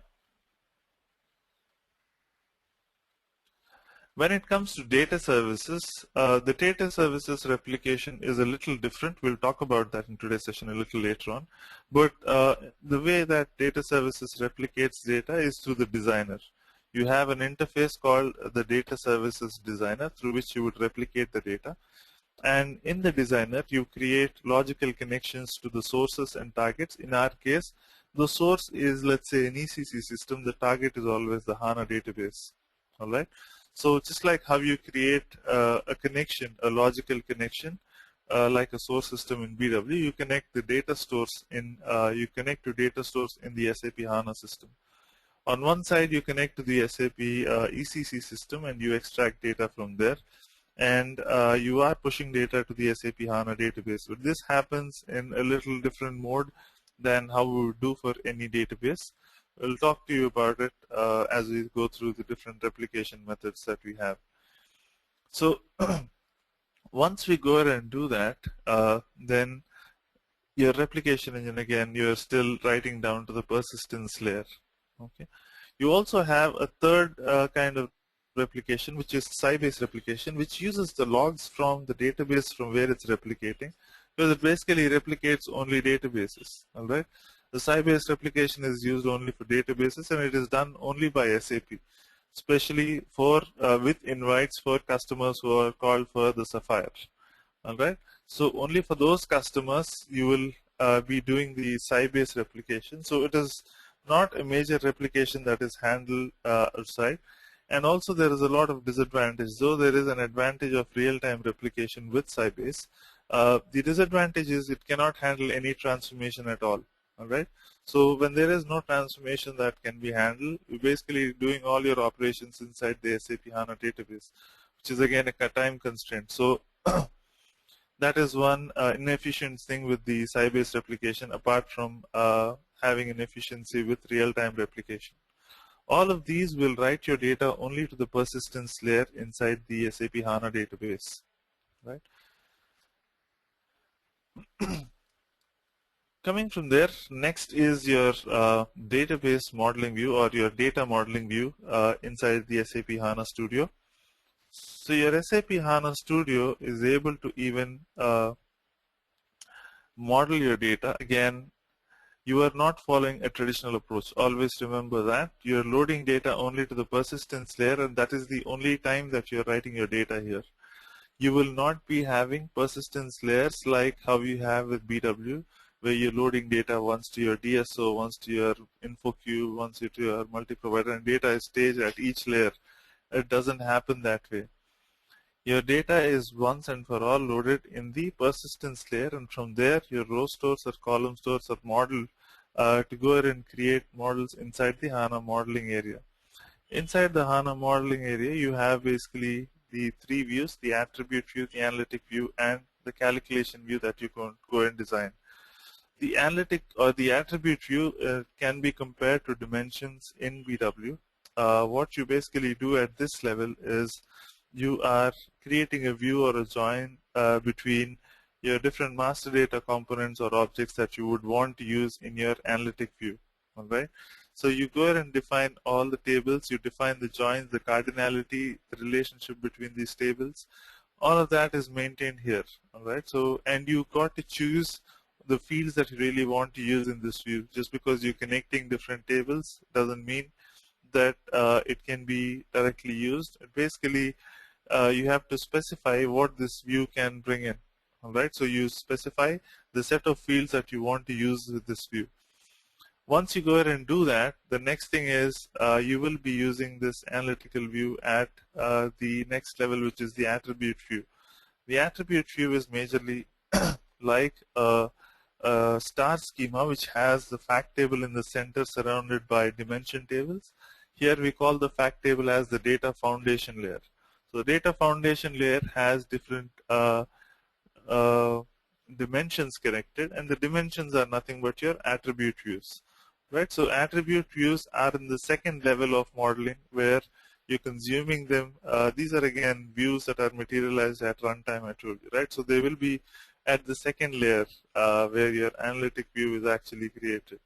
When it comes to data services, the data services replication is a little different. We'll talk about that in today's session a little later on. But the way that data services replicates data is through the designer. You have an interface called the data services designer through which you would replicate the data. And in the designer, you create logical connections to the sources and targets. In our case, the source is, let's say, an ECC system. The target is always the HANA database. All right. So just like how you create a connection, a logical connection, like a source system in BW, you connect the data stores in, you connect to data stores in the SAP HANA system. On one side, you connect to the SAP ECC system and you extract data from there. And you are pushing data to the SAP HANA database. But this happens in a little different mode than how we would do for any database. We'll talk to you about it as we go through the different replication methods that we have. So once we go ahead and do that, then your replication engine, again, you're still writing down to the persistence layer. Okay. You also have a third kind of replication, which is Sybase replication, which uses the logs from the database from where it's replicating, because it basically replicates only databases. All right. The Sybase replication is used only for databases, and it is done only by SAP, especially for with invites for customers who are called for the Sapphire. All right. So only for those customers you will be doing the Sybase replication. So it is not a major replication that is handled outside. And also there is a lot of disadvantage. Though there is an advantage of real-time replication with Sybase, the disadvantage is it cannot handle any transformation at all. All right. So when there is no transformation that can be handled, you're basically doing all your operations inside the SAP HANA database, which is again a time constraint. So that is one inefficient thing with the Sybase replication, apart from having an efficiency with real-time replication. All of these will write your data only to the persistence layer inside the SAP HANA database, right? Coming from there, next is your database modeling view, or your data modeling view inside the SAP HANA Studio. So your SAP HANA Studio is able to even model your data. Again, you are not following a traditional approach. Always remember that. You're loading data only to the persistence layer, and that is the only time that you're writing your data here. You will not be having persistence layers like how you have with BW, where you're loading data once to your DSO, once to your info queue, once to your multi-provider, and data is staged at each layer. It doesn't happen that way. Your data is once and for all loaded in the persistence layer, and from there your row stores or column stores are modeled to go ahead and create models inside the HANA modeling area. Inside the HANA modeling area, you have basically the three views: the attribute view, the analytic view, and the calculation view that you can go and design. The analytic or the attribute view can be compared to dimensions in BW. What you basically do at this level is you are creating a view or a join between your different master data components or objects that you would want to use in your analytic view. All right. So you go ahead and define all the tables. You define the joins, the cardinality, the relationship between these tables. All of that is maintained here. All right. So, and you got to choose the fields that you really want to use in this view. Just because you're connecting different tables doesn't mean that it can be directly used. Basically, you have to specify what this view can bring in. All right. So you specify the set of fields that you want to use with this view. Once you go ahead and do that, the next thing is you will be using this analytical view at the next level, which is the attribute view. The attribute view is majorly like a star schema, which has the fact table in the center surrounded by dimension tables. Here we call the fact table as the data foundation layer. So the data foundation layer has different dimensions connected, and the dimensions are nothing but your attribute views. Right, so attribute views are in the second level of modeling where you're consuming them. These are again views that are materialized at runtime, I told you, right? So they will be at the second layer where your analytic view is actually created.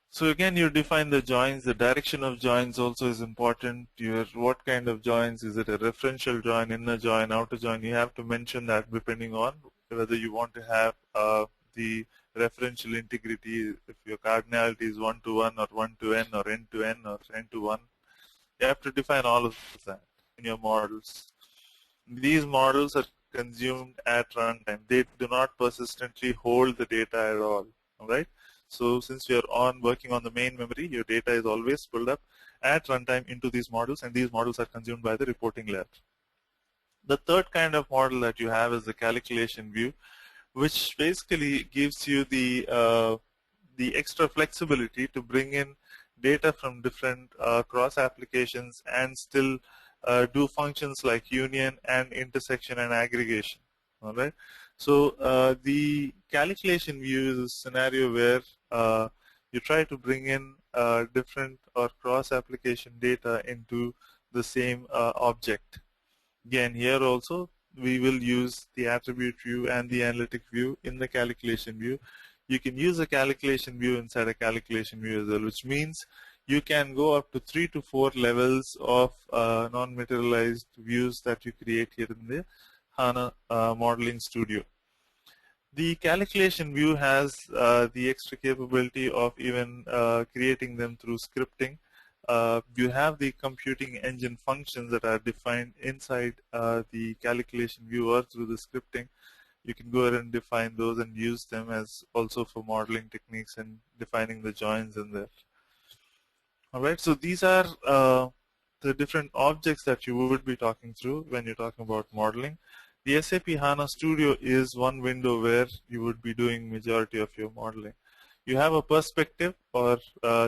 So again, you define the joins. The direction of joins also is important. What kind of joins? Is it a referential join, inner join, outer join? You have to mention that depending on whether you want to have the referential integrity, if your cardinality is 1 to 1 or 1 to n or n to n or n to 1. You have to define all of that in your models. These models are consumed at runtime. They do not persistently hold the data at all. All right. So since you're working on the main memory, your data is always pulled up at runtime into these models, and these models are consumed by the reporting layer. The third kind of model that you have is the calculation view, which basically gives you the extra flexibility to bring in data from different cross applications and still do functions like union and intersection and aggregation. All right. So the calculation view is a scenario where you try to bring in different or cross application data into the same object. Again, here also we will use the attribute view and the analytic view in the calculation view. You can use a calculation view inside a calculation view as well, which means you can go up to 3 to 4 levels of non-materialized views that you create here in the HANA Modeling Studio. The calculation view has the extra capability of even creating them through scripting. You have the computing engine functions that are defined inside the calculation view or through the scripting. You can go ahead and define those and use them as also for modeling techniques and defining the joins in there. All right, so these are the different objects that you would be talking through when you're talking about modeling. The SAP HANA Studio is one window where you would be doing majority of your modeling. You have a perspective, or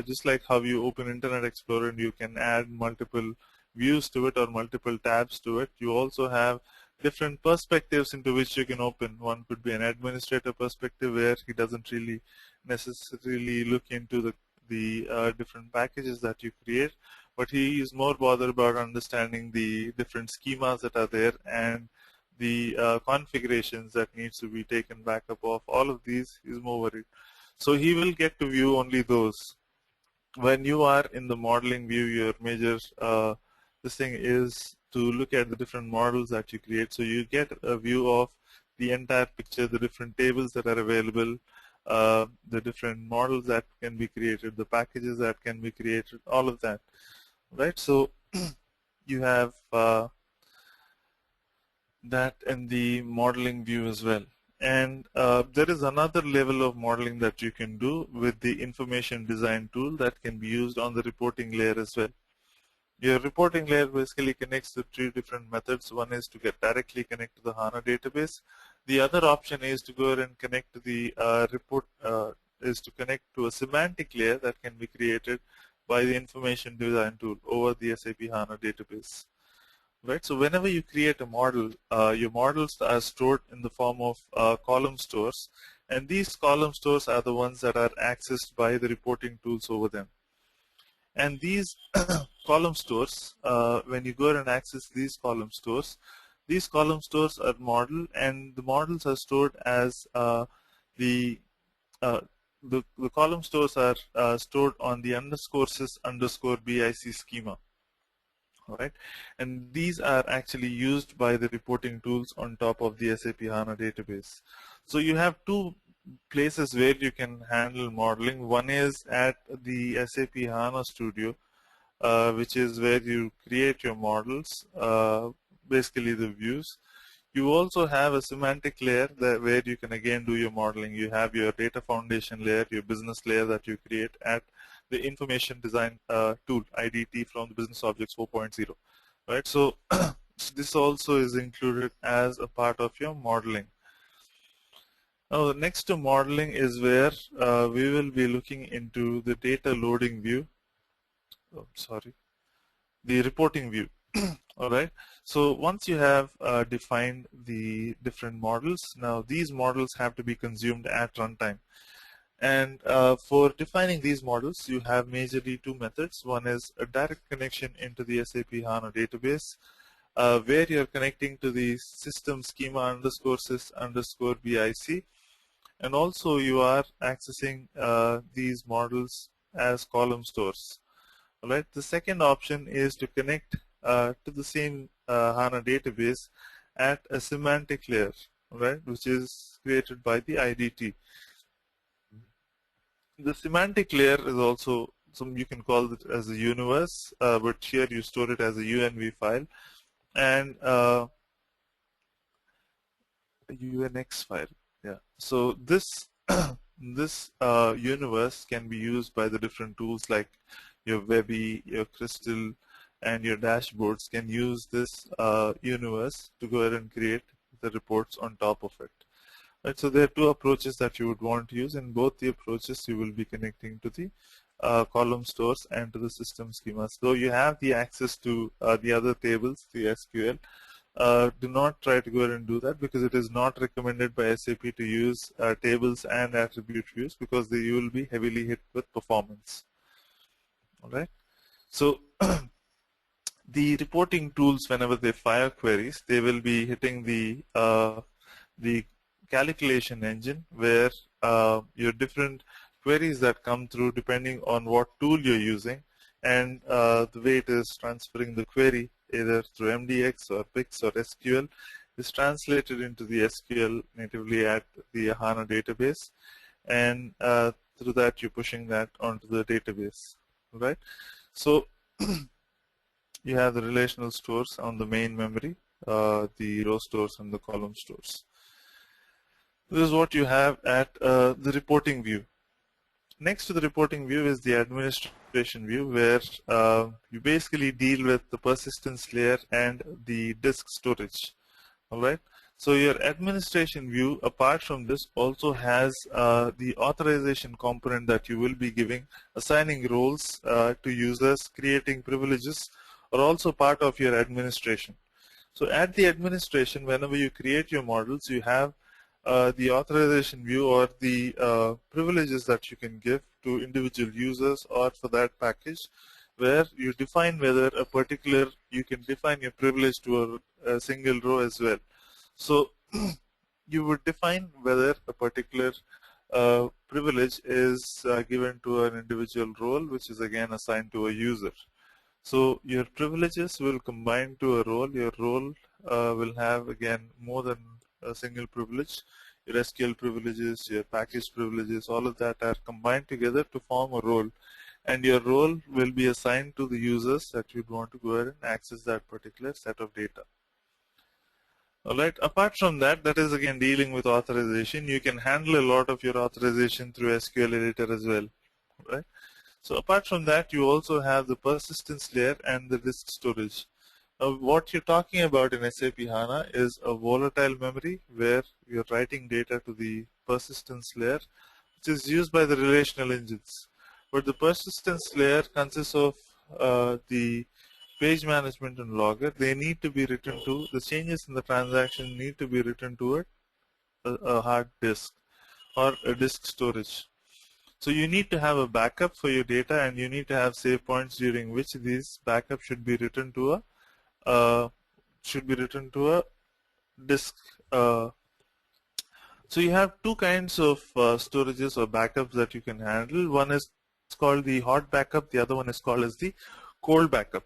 just like how you open Internet Explorer and you can add multiple views to it or multiple tabs to it, you also have different perspectives into which you can open. One could be an administrator perspective where he doesn't really necessarily look into the different packages that you create, but he is more bothered about understanding the different schemas that are there and the configurations that needs to be taken backup of. All of these is more worried. So he will get to view only those. When you are in the modeling view, your major this thing is to look at the different models that you create. So you get a view of the entire picture, the different tables that are available, the different models that can be created, the packages that can be created, all of that. Right? So you have that in the modeling view as well. And there is another level of modeling that you can do with the information design tool that can be used on the reporting layer as well. Your reporting layer basically connects to three different methods. One is to get directly connect to the HANA database. The other option is to go ahead and connect to the is to connect to a semantic layer that can be created by the information design tool over the SAP HANA database. Right. So whenever you create a model, your models are stored in the form of column stores, and these column stores are the ones that are accessed by the reporting tools over them. And these column stores, when you go ahead and access these column stores are modeled, and the models are stored as the column stores are stored on the _sys_bic schema. All right, and these are actually used by the reporting tools on top of the SAP HANA database. So you have two places where you can handle modeling. One is at the SAP HANA Studio, which is where you create your models, basically the views. You also have a semantic layer where you can again do your modeling. You have your data foundation layer, your business layer that you create at the information design tool, IDT, from the Business Objects 4.0. Right? So this also is included as a part of your modeling. Now, the next to modeling is where we will be looking into the data loading view. Oh, sorry, the reporting view. All right. So once you have defined the different models, now these models have to be consumed at runtime. And for defining these models, you have majorly two methods. One is a direct connection into the SAP HANA database, where you're connecting to the system schema _sys_bic, and also you are accessing these models as column stores. All right. The second option is to connect to the same HANA database at a semantic layer, right, which is created by the IDT. The semantic layer is also you can call it as a universe, but here you store it as a UNV file and a UNX file. Yeah. So this this universe can be used by the different tools like your Webby, your Crystal, and your dashboards can use this universe to go ahead and create the reports on top of it. Right, so there are two approaches that you would want to use. In both the approaches, you will be connecting to the column stores and to the system schemas. So you have the access to the other tables, the SQL. Do not try to go ahead and do that because it is not recommended by SAP to use tables and attribute views because you will be heavily hit with performance. All right. So the reporting tools, whenever they fire queries, they will be hitting the calculation engine where your different queries that come through depending on what tool you're using and the way it is transferring the query either through MDX or PIX or SQL is translated into the SQL natively at the HANA database, and through that you're pushing that onto the database, right? So you have the relational stores on the main memory, the row stores and the column stores. This is what you have at the reporting view. Next to the reporting view is the administration view, where you basically deal with the persistence layer and the disk storage. All right. So your administration view, apart from this, also has the authorization component that you will be giving, assigning roles to users, creating privileges, are also part of your administration. So at the administration, whenever you create your models, you have the authorization view or the privileges that you can give to individual users or for that package, where you define whether a particular, you can define your privilege to a single row as well. So you would define whether a particular privilege is given to an individual role, which is again assigned to a user. So your privileges will combine to a role. Your role will have again more than a single privilege. Your SQL privileges, your package privileges, all of that are combined together to form a role. And your role will be assigned to the users that you'd want to go ahead and access that particular set of data. Alright, apart from that, that is again dealing with authorization. You can handle a lot of your authorization through SQL editor as well. Right? So apart from that, you also have the persistence layer and the disk storage. What you're talking about in SAP HANA is a volatile memory where you're writing data to the persistence layer, which is used by the relational engines. But the persistence layer consists of the page management and logger. They need to be written to, the changes in the transaction need to be written to a hard disk or a disk storage. So you need to have a backup for your data, and you need to have save points during which these backups should be written to a uh, disk. So you have two kinds of storages or backups that you can handle. One is called the hot backup. The other one is called as the cold backup.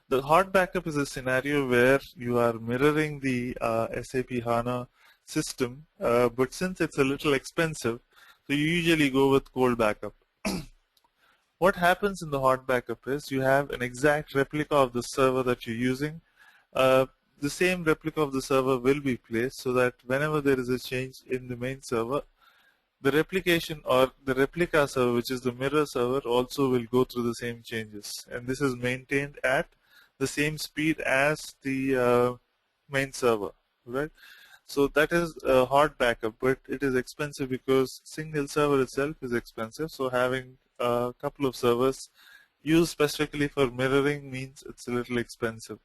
The hot backup is a scenario where you are mirroring the SAP HANA system, but since it's a little expensive, so you usually go with cold backup. What happens in the hot backup is you have an exact replica of the server that you're using. Uh, the same replica of the server will be placed so that whenever there is a change in the main server, the replication or the replica server, which is the mirror server, also will go through the same changes. And this is maintained at the same speed as the main server, right? So that is a hard backup, but it is expensive because single server itself is expensive. So having a couple of servers used specifically for mirroring means it's a little expensive.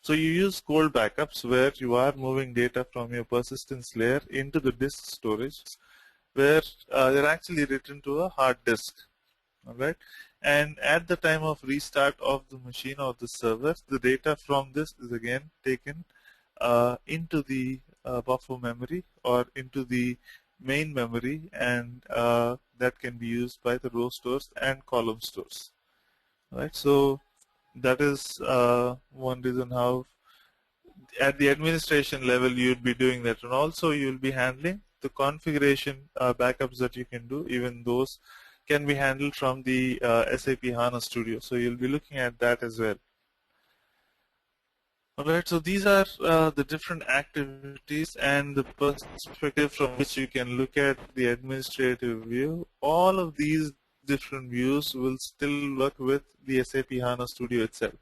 So you use cold backups where you are moving data from your persistence layer into the disk storage, where they're actually written to a hard disk. All right, and at the time of restart of the machine or the server, the data from this is again taken into the buffer memory or into the main memory, and that can be used by the row stores and column stores. All right, so that is one reason how at the administration level you'd be doing that, and also you'll be handling the configuration backups that you can do. Even those can be handled from the SAP HANA Studio, so you'll be looking at that as well. Alright, so these are the different activities and the perspective from which you can look at the administrative view. All of these different views will still work with the SAP HANA Studio itself.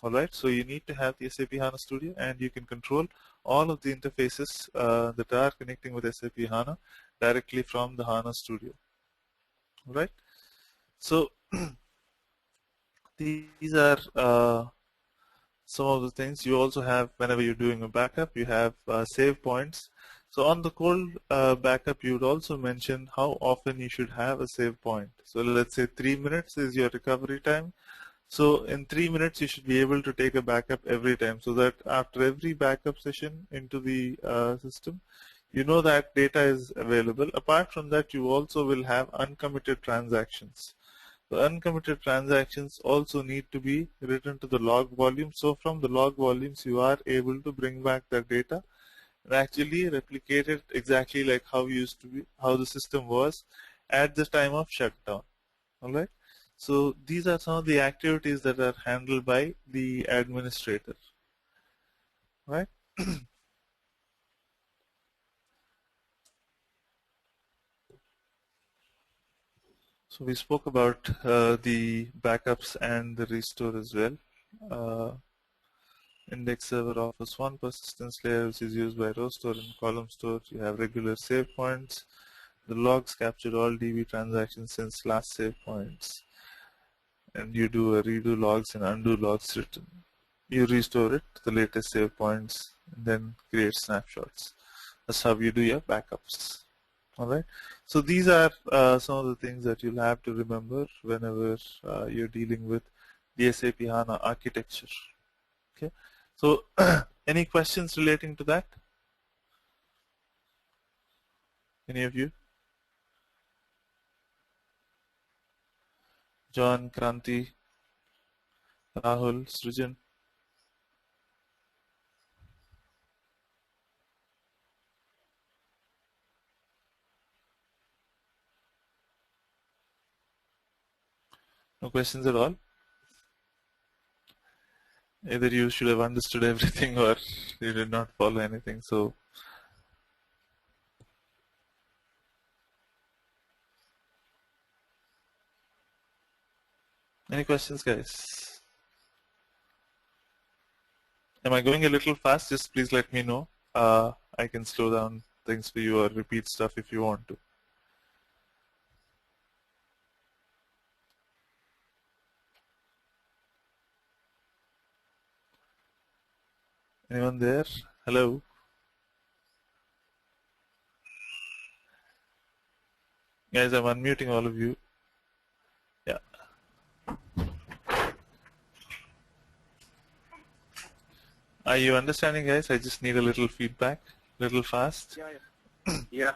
Alright, so you need to have the SAP HANA Studio, and you can control all of the interfaces that are connecting with SAP HANA directly from the HANA Studio. Alright, so these are some of the things. You also have, whenever you're doing a backup, you have save points. So on the cold backup, you would also mention how often you should have a save point. So let's say 3 minutes is your recovery time. So in 3 minutes, you should be able to take a backup every time, so that after every backup session into the system, you know that data is available. Apart from that, you also will have uncommitted transactions. The uncommitted transactions also need to be written to the log volume. So from the log volumes, you are able to bring back that data and actually replicate it exactly like how used to be, how the system was at the time of shutdown. All right. So these are some of the activities that are handled by the administrator. Right. So we spoke about the backups and the restore as well. Uh, Index server offers one persistence layer which is used by row store and column store. You have regular save points. The logs capture all DB transactions since last save points. And you do a redo logs and undo logs written. You restore it to the latest save points and then create snapshots. That's how you do your backups. Alright. So these are some of the things that you'll have to remember whenever you're dealing with the SAP HANA architecture. Okay. So any questions relating to that? Any of you? John, Kranti, Rahul, Srijan? No questions at all? Either you should have understood everything or you did not follow anything. So, any questions, guys? Am I going a little fast? Just please let me know. I can slow down things for you or repeat stuff if you want to. Anyone there? Hello? Guys, I'm unmuting all of you. Yeah. Are you understanding, guys? I just need a little feedback. Little fast. Yeah. Yeah.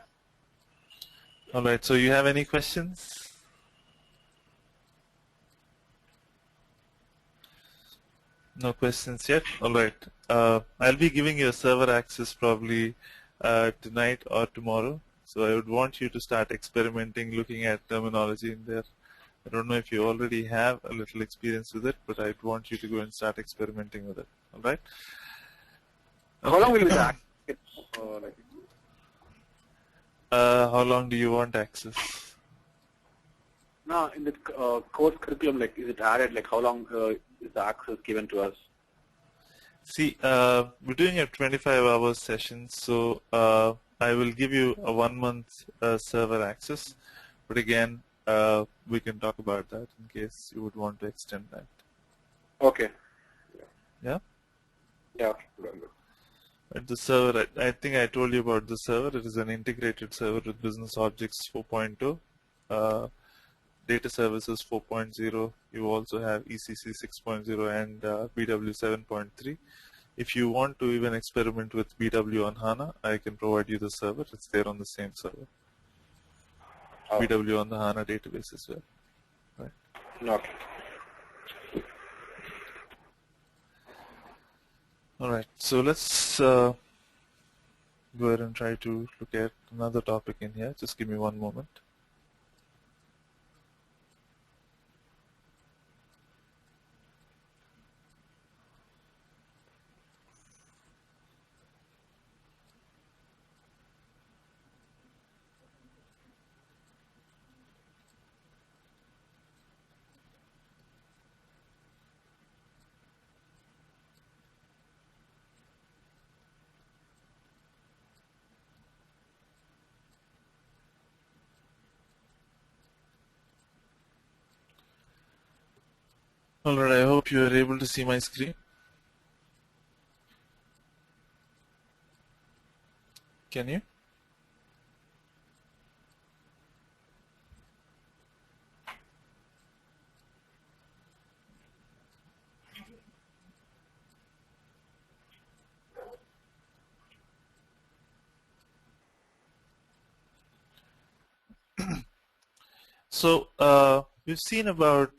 All right. So you have any questions? No questions yet? All right. I'll be giving you a server access probably tonight or tomorrow. So I would want you to start experimenting, looking at terminology in there. I don't know if you already have a little experience with it, but I'd want you to go and start experimenting with it. All right? Okay. How long will the access? How long do you want access? No, in the course curriculum, like, is it added? Like, how long is the access given to us? See, we're doing a 25-hour session, so I will give you a 1 month server access. But again, we can talk about that in case you would want to extend that. Okay. Yeah? Yeah. Okay. But the server, I think I told you about the server. It is an integrated server with Business Objects 4.0, Data Services 4.0. You also have ECC 6.0 and BW 7.3. If you want to even experiment with BW on HANA, I can provide you the server. It's there on the same server. Oh. BW on the HANA database as well. Right? Okay. All right. So let's go ahead and try to look at another topic in here. Just give me one moment. All right. I hope you are able to see my screen. Can you? So we've seen about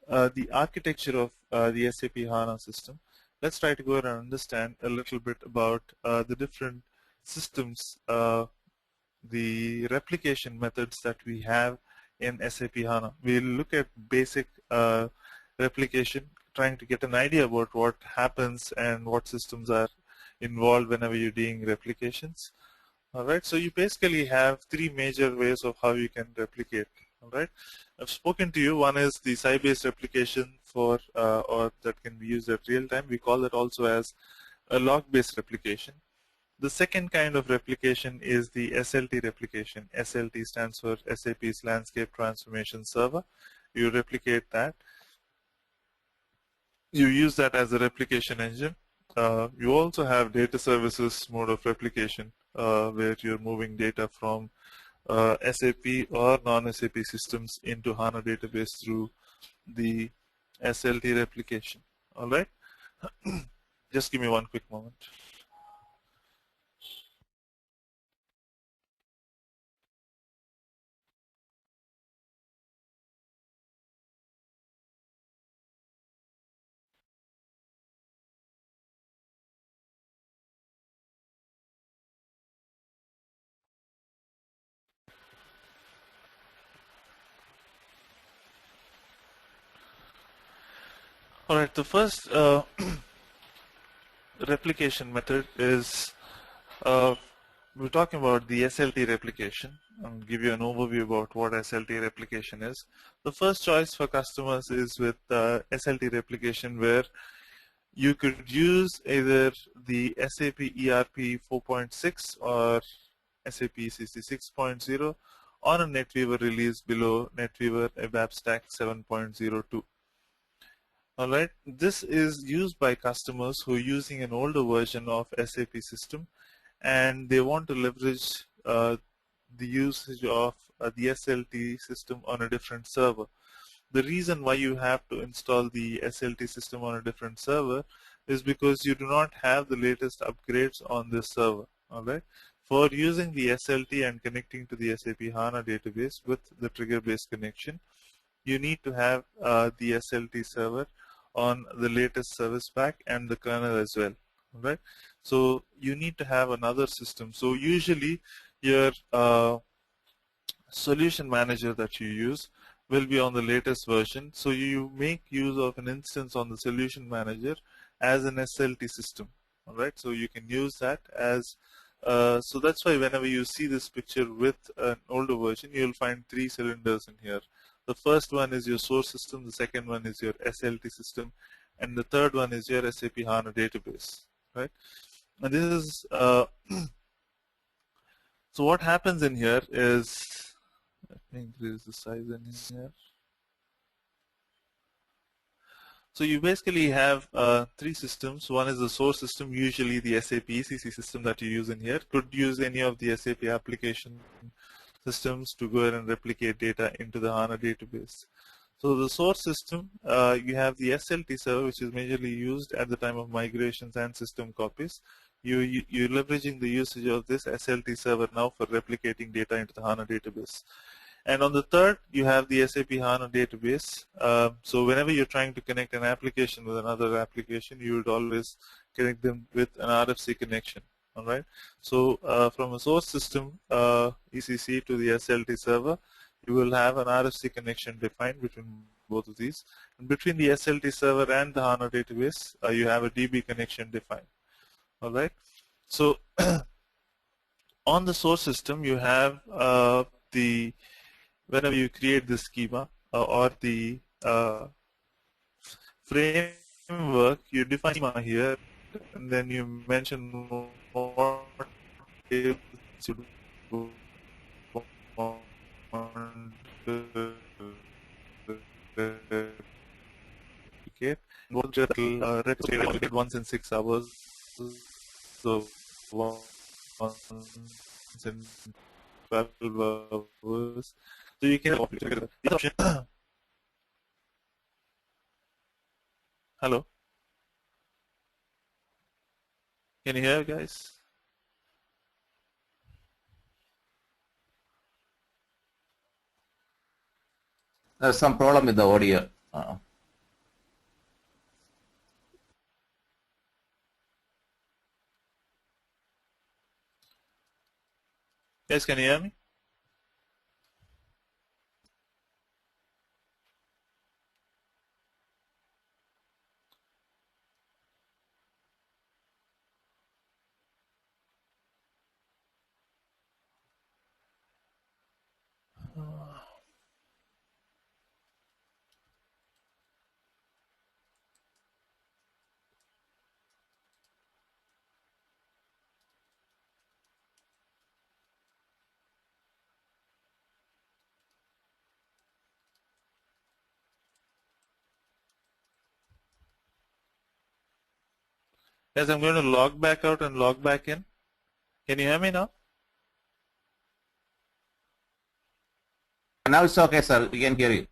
the architecture of the SAP HANA system. Let's try to go ahead and understand a little bit about the different systems, the replication methods that we have in SAP HANA. We'll look at basic replication, trying to get an idea about what happens and what systems are involved whenever you're doing replications. All right, so you basically have three major ways of how you can replicate. All right, I've spoken to you. One is the Sybase replication for, or that can be used at real time. We call it also as a log-based replication. The second kind of replication is the SLT replication. SLT stands for SAP's Landscape Transformation Server. You replicate that. You use that as a replication engine. You also have data services mode of replication, where you're moving data from SAP or non-SAP systems into HANA database through the SLT replication. All right? Just give me one quick moment. All right, the first replication method is we're talking about the SLT replication. I'll give you an overview about what SLT replication is. The first choice for customers is with SLT replication, where you could use either the SAP ERP 4.6 or SAP ECC 6.0 on a NetWeaver release below NetWeaver ABAP Stack 7.02. Alright, this is used by customers who are using an older version of SAP system and they want to leverage the usage of the SLT system on a different server. The reason why you have to install the SLT system on a different server is because you do not have the latest upgrades on this server. Alright, for using the SLT and connecting to the SAP HANA database with the trigger-based connection, you need to have the SLT server on the latest service pack and the kernel as well. Right? So you need to have another system. So usually your solution manager that you use will be on the latest version. So you make use of an instance on the solution manager as an SLT system. All right. So you can use that as so that's why whenever you see this picture with an older version, you'll find 3 cylinders in here. The first one is your source system, the second one is your SLT system, and the third one is your SAP HANA database, right? And this is, so what happens in here is, let me increase the size in here. So you basically have 3 systems. One is the source system, usually the SAP ECC system that you use in here. Could use any of the SAP application systems to go ahead and replicate data into the HANA database. So the source system, you have the SLT server, which is majorly used at the time of migrations and system copies. You're leveraging the usage of this SLT server now for replicating data into the HANA database. And on the third, you have the SAP HANA database. So whenever you're trying to connect an application with another application, you would always connect them with an RFC connection. All right. So from a source system ECC to the SLT server, you will have an RFC connection defined between both of these. And between the SLT server and the HANA database, you have a DB connection defined. All right. So on the source system, you have the whenever you create the schema or the framework, you define schema here, and then you mention what tables you want to replicate. What that will replicate once in 6 hours, so once in 12 hours. So you can hello, can you hear guys? There's some problem with the audio. Guys, can you hear me? Guys, I'm going to log back out and log back in. Can you hear me now? Now it's okay, sir. We can hear you.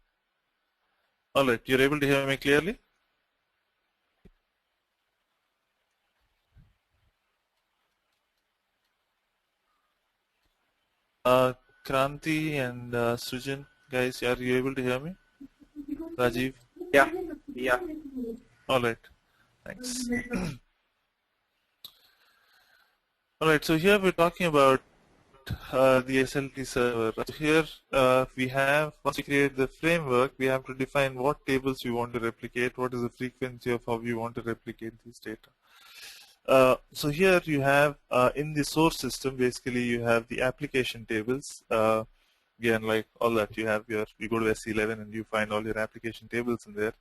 All right, you're able to hear me clearly? Kranti and Sujin, guys, are you able to hear me? Rajiv? Yeah. Yeah. All right, thanks. All right, so here we're talking about the SLT server. So here we have, once we create the framework, we have to define what tables we want to replicate, what is the frequency of how we want to replicate this data. So here you have in the source system, basically you have the application tables. Again, like all that, you go to S11 and you find all your application tables in there.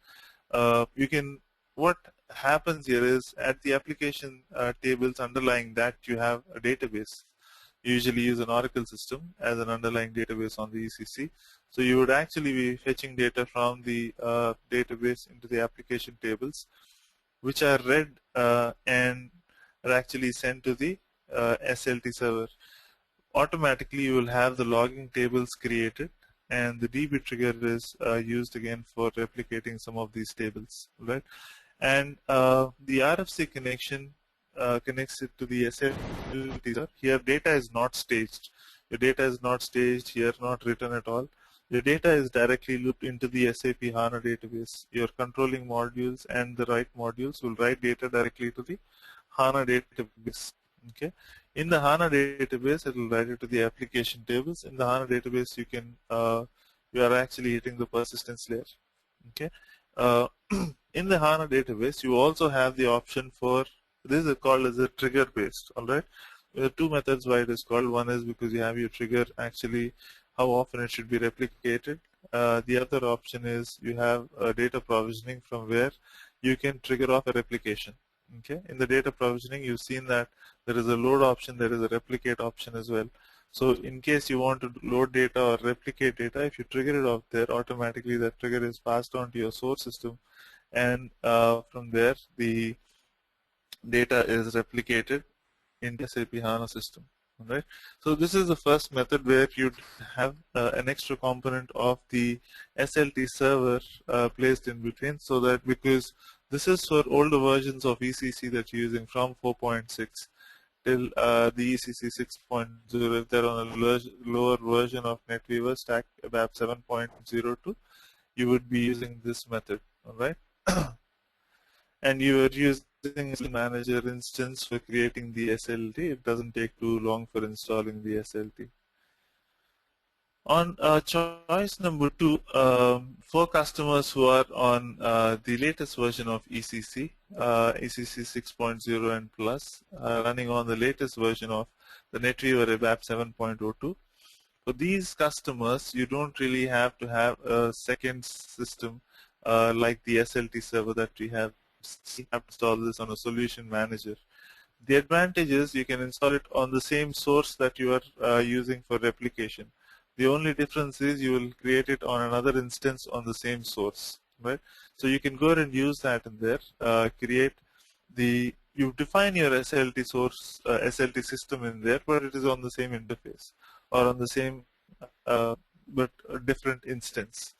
What happens here is at the application tables underlying that you have a database. You usually use an Oracle system as an underlying database on the ECC. So you would actually be fetching data from the database into the application tables, which are read and are actually sent to the SLT server. Automatically, you will have the logging tables created, and the DB trigger is used again for replicating some of these tables, right? And the RFC connection connects it to the SLT server. Here, data is not staged. Your data is not staged here, not written at all. Your data is directly looped into the SAP HANA database. Your controlling modules and the write modules will write data directly to the HANA database. Okay. In the HANA database, it will write it to the application tables. In the HANA database, you are actually hitting the persistence layer. Okay. In the HANA database, you also have the option for, this is called as a trigger based. All right. There are two methods why it is called. One is because you have your trigger actually how often it should be replicated. The other option is you have data provisioning from where you can trigger off a replication. Okay. In the data provisioning, you've seen that there is a load option, there is a replicate option as well. So in case you want to load data or replicate data, if you trigger it off there, automatically that trigger is passed on to your source system, and from there the data is replicated in the SAP HANA system. Right. So this is the first method where you'd have an extra component of the SLT server placed in between, so that because this is for older versions of ECC that you're using from 4.6 till the ECC 6.0. If they're on a lower version of NetWeaver Stack ABAP 7.02, you would be using this method. All right. And you are using a manager instance for creating the SLT. It doesn't take too long for installing the SLT. On choice number 2, for customers who are on the latest version of ECC, ECC 6.0 and plus, running on the latest version of the NetWeaver ABAP 7.02, for these customers, you don't really have to have a second system like the SLT server that we have. You have to install this on a solution manager. The advantage is you can install it on the same source that you are using for replication. The only difference is you will create it on another instance on the same source, right? So you can go ahead and use that in there. You define your SLT source, SLT system in there, but it is on the same interface or on the same, but a different instance.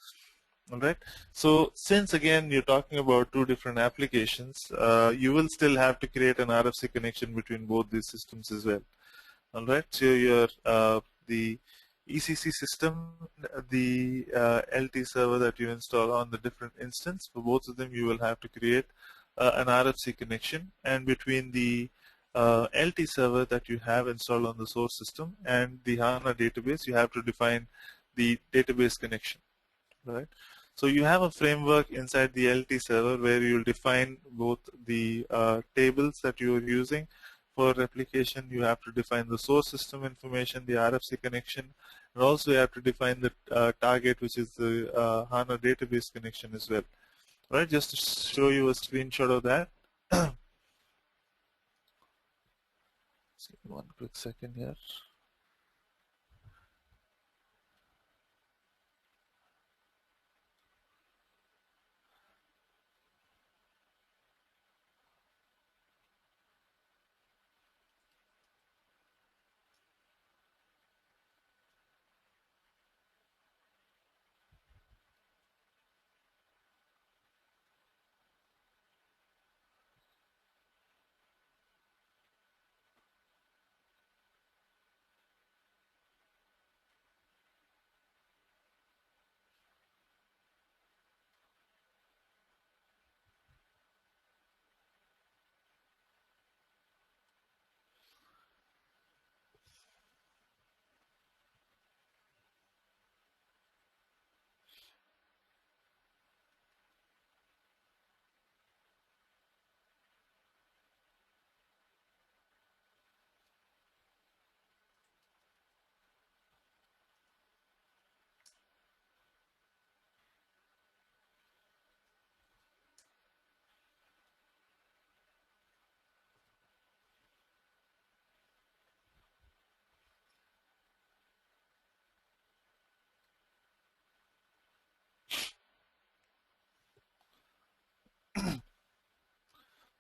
All right. So since again you're talking about two different applications, you will still have to create an RFC connection between both these systems as well. All right. So your the ECC system, the LT server that you install on the different instance, for both of them you will have to create an RFC connection, and between the LT server that you have installed on the source system and the HANA database, you have to define the database connection. Right. So you have a framework inside the LT server where you'll define both the tables that you are using for replication. You have to define the source system information, the RFC connection, and also you have to define the target, which is the HANA database connection as well. Right. Just to show you a screenshot of that. One quick second here.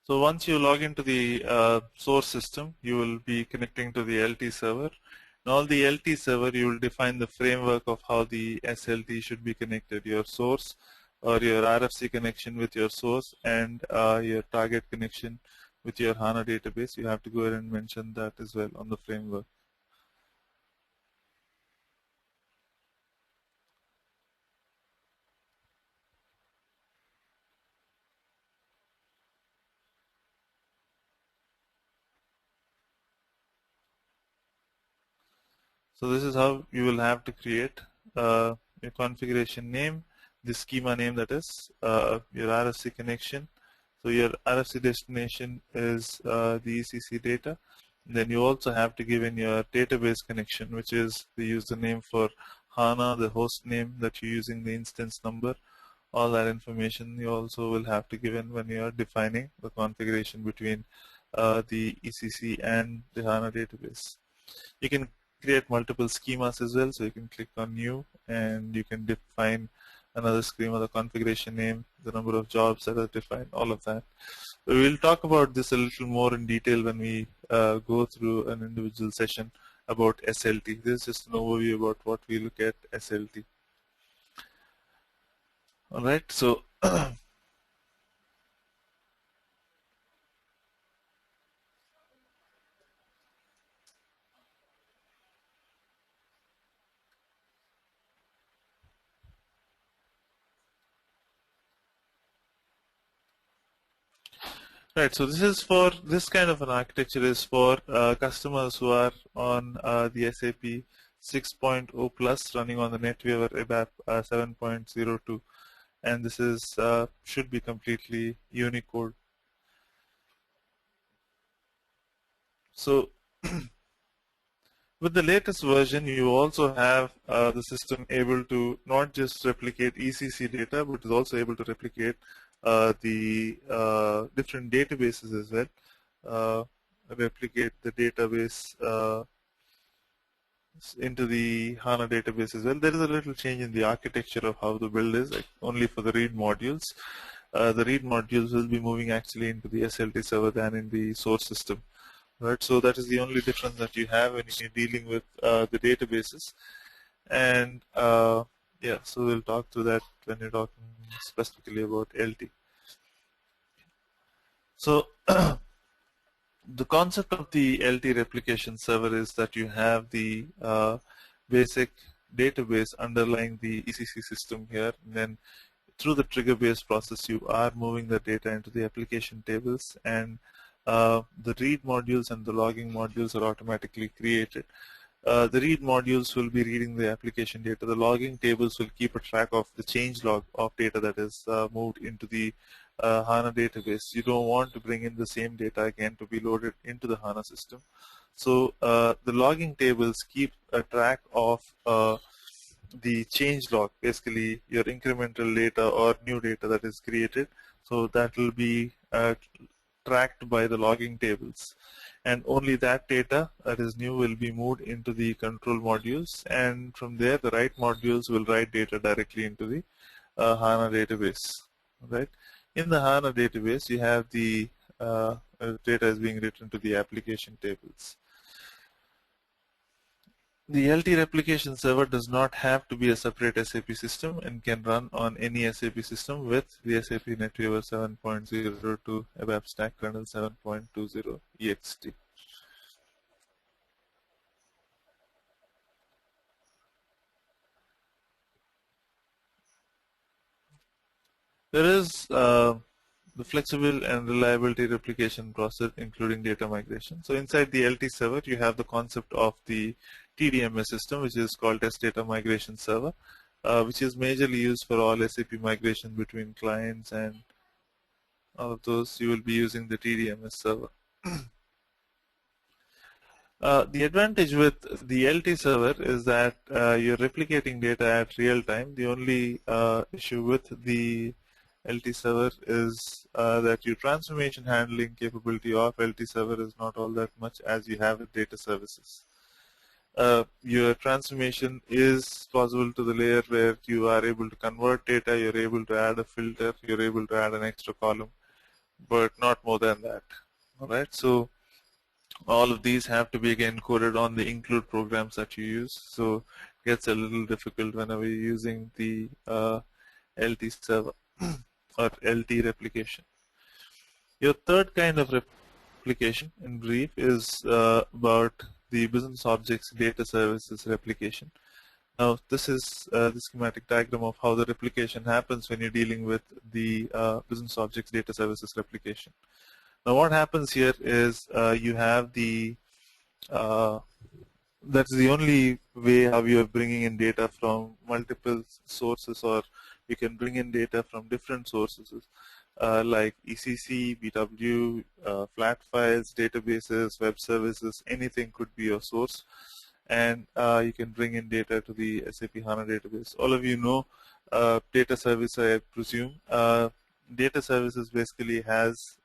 So once you log into the source system, you will be connecting to the LT server. In all the LT server, you will define the framework of how the SLT should be connected, your source or your RFC connection with your source and your target connection with your HANA database. You have to go ahead and mention that as well on the framework. So this is how you will have to create your configuration name, the schema name, that is your RFC connection. So your RFC destination is the ECC data. Then you also have to give in your database connection, which is the username for HANA, the host name that you're using, the instance number. All that information you also will have to give in when you are defining the configuration between the ECC and the HANA database. You can create multiple schemas as well, so you can click on new and you can define another schema, the configuration name, the number of jobs that are defined, all of that. So we'll talk about this a little more in detail when we go through an individual session about SLT. This is just an overview about what we look at SLT. Alright, so right, so this kind of an architecture is for customers who are on the SAP 6.0 plus running on the NetWeaver ABAP 7.02, and this is should be completely Unicode. So with the latest version, you also have the system able to not just replicate ECC data, but is also able to replicate the different databases as well. Replicate the database into the HANA database as well. There is a little change in the architecture of how the build is, like only for the read modules. The read modules will be moving actually into the SLT server than in the source system. Right, so that is the only difference that you have when you're dealing with the databases. And yeah, so we'll talk through that when you're talking specifically about LT. So the concept of the LT replication server is that you have the basic database underlying the ECC system here, and then through the trigger-based process, you are moving the data into the application tables, and the read modules and the logging modules are automatically created. The read modules will be reading the application data. The logging tables will keep a track of the change log of data that is moved into the HANA database. You don't want to bring in the same data again to be loaded into the HANA system. So the logging tables keep a track of the change log, basically your incremental data or new data that is created. So that will be tracked by the logging tables, and only that data that is new will be moved into the control modules, and from there the write modules will write data directly into the HANA database. Right? In the HANA database, you have the data is being written to the application tables. The LT replication server does not have to be a separate SAP system and can run on any SAP system with the SAP NetWeaver 7.02 ABAP Stack kernel 7.20 ext. There is the flexible and reliability replication process, including data migration. So inside the LT server, you have the concept of the TDMS system, which is called Test Data Migration Server, which is majorly used for all SAP migration between clients, and all of those you will be using the TDMS server. The advantage with the LT server is that you're replicating data at real time. The only issue with the LT server is that your transformation handling capability of LT server is not all that much as you have with data services. Your transformation is possible to the layer where you are able to convert data, you're able to add a filter, you're able to add an extra column. but not more than that. All right, so all of these have to be again coded on the include programs that you use. So it gets a little difficult whenever you're using the LT server or LT replication. Your third kind of replication in brief is about the business objects data services replication. Now this is the schematic diagram of how the replication happens when you're dealing with the business objects data services replication. Now what happens here is you have the that's the only way how you are bringing in data from multiple sources, or you can bring in data from different sources like ECC, BW, flat files, databases, web services, anything could be your source. And you can bring in data to the SAP HANA database. All of you know data service, I presume. Data services basically has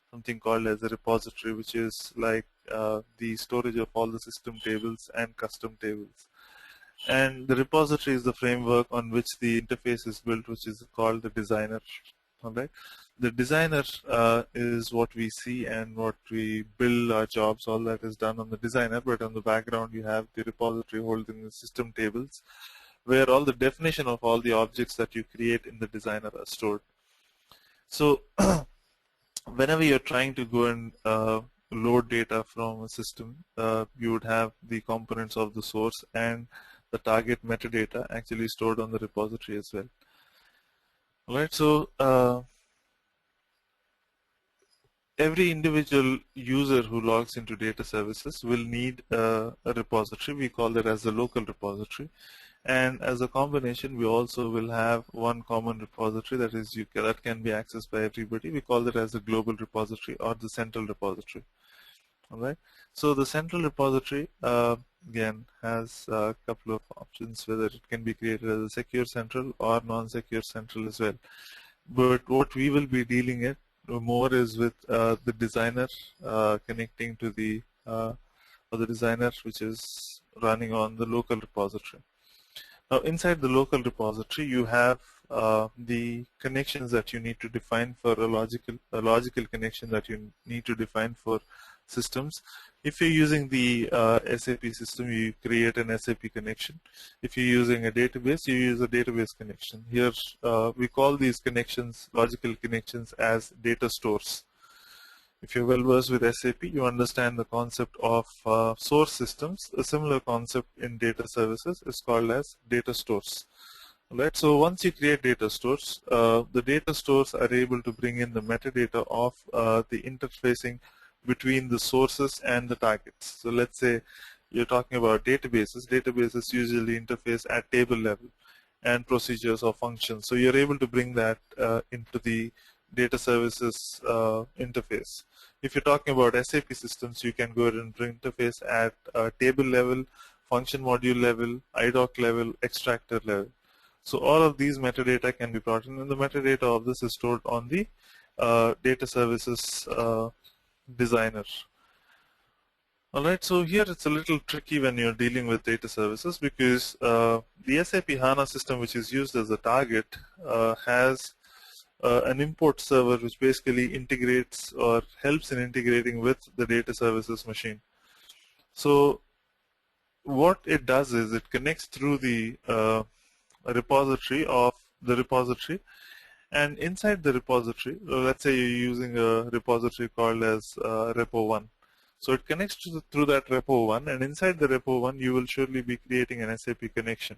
something called as a repository, which is like the storage of all the system tables and custom tables. And the repository is the framework on which the interface is built, which is called the designer. All right. The designer is what we see and what we build our jobs. All that is done on the designer, but on the background you have the repository holding the system tables, where all the definition of all the objects that you create in the designer are stored. So whenever you're trying to go and load data from a system, you would have the components of the source and the target metadata actually stored on the repository as well. All right, so every individual user who logs into data services will need a repository. We call that as the local repository. And as a combination, we also will have one common repository that is that can be accessed by everybody. We call it as the global repository or the central repository. All right. So the central repository again has a couple of options, whether it can be created as a secure central or non-secure central as well. But what we will be dealing with more is with the designer connecting to the designer, which is running on the local repository. Now, inside the local repository, you have the connections that you need to define for a logical connection that you need to define for systems. If you're using the SAP system, you create an SAP connection. If you're using a database, you use a database connection. Here, we call these connections, logical connections, as data stores. If you're well versed with SAP, you understand the concept of source systems. A similar concept in data services is called as data stores. Right. So once you create data stores, the data stores are able to bring in the metadata of the interfacing between the sources and the targets. So let's say you're talking about databases. Databases usually interface at table level and procedures or functions. So you're able to bring that into the data services interface. If you're talking about SAP systems, you can go ahead and bring interface at table level, function module level, IDOC level, extractor level. So all of these metadata can be brought in, and the metadata of this is stored on the data services designer. All right, so here it's a little tricky when you're dealing with data services, because the SAP HANA system, which is used as a target, has an import server which basically integrates or helps in integrating with the data services machine. So what it does is it connects through the repository of the repository, and inside the repository, let's say you're using a repository called as repo1. So it connects through that repo1, and inside the repo1 you will surely be creating an SAP connection.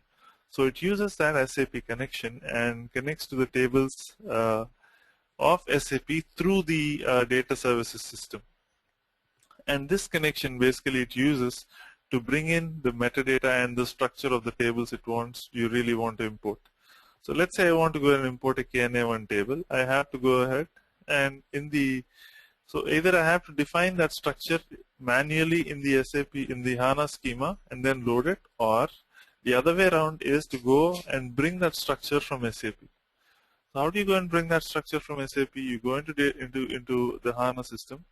So it uses that SAP connection and connects to the tables of SAP through the data services system. And this connection basically it uses to bring in the metadata and the structure of the tables you really want to import. So let's say I want to go and import a KNA1 table. I have to go ahead and so either I have to define that structure manually in the SAP, in the HANA schema, and then load it, or the other way around is to go and bring that structure from SAP. So how do you go and bring that structure from SAP? You go into the HANA system,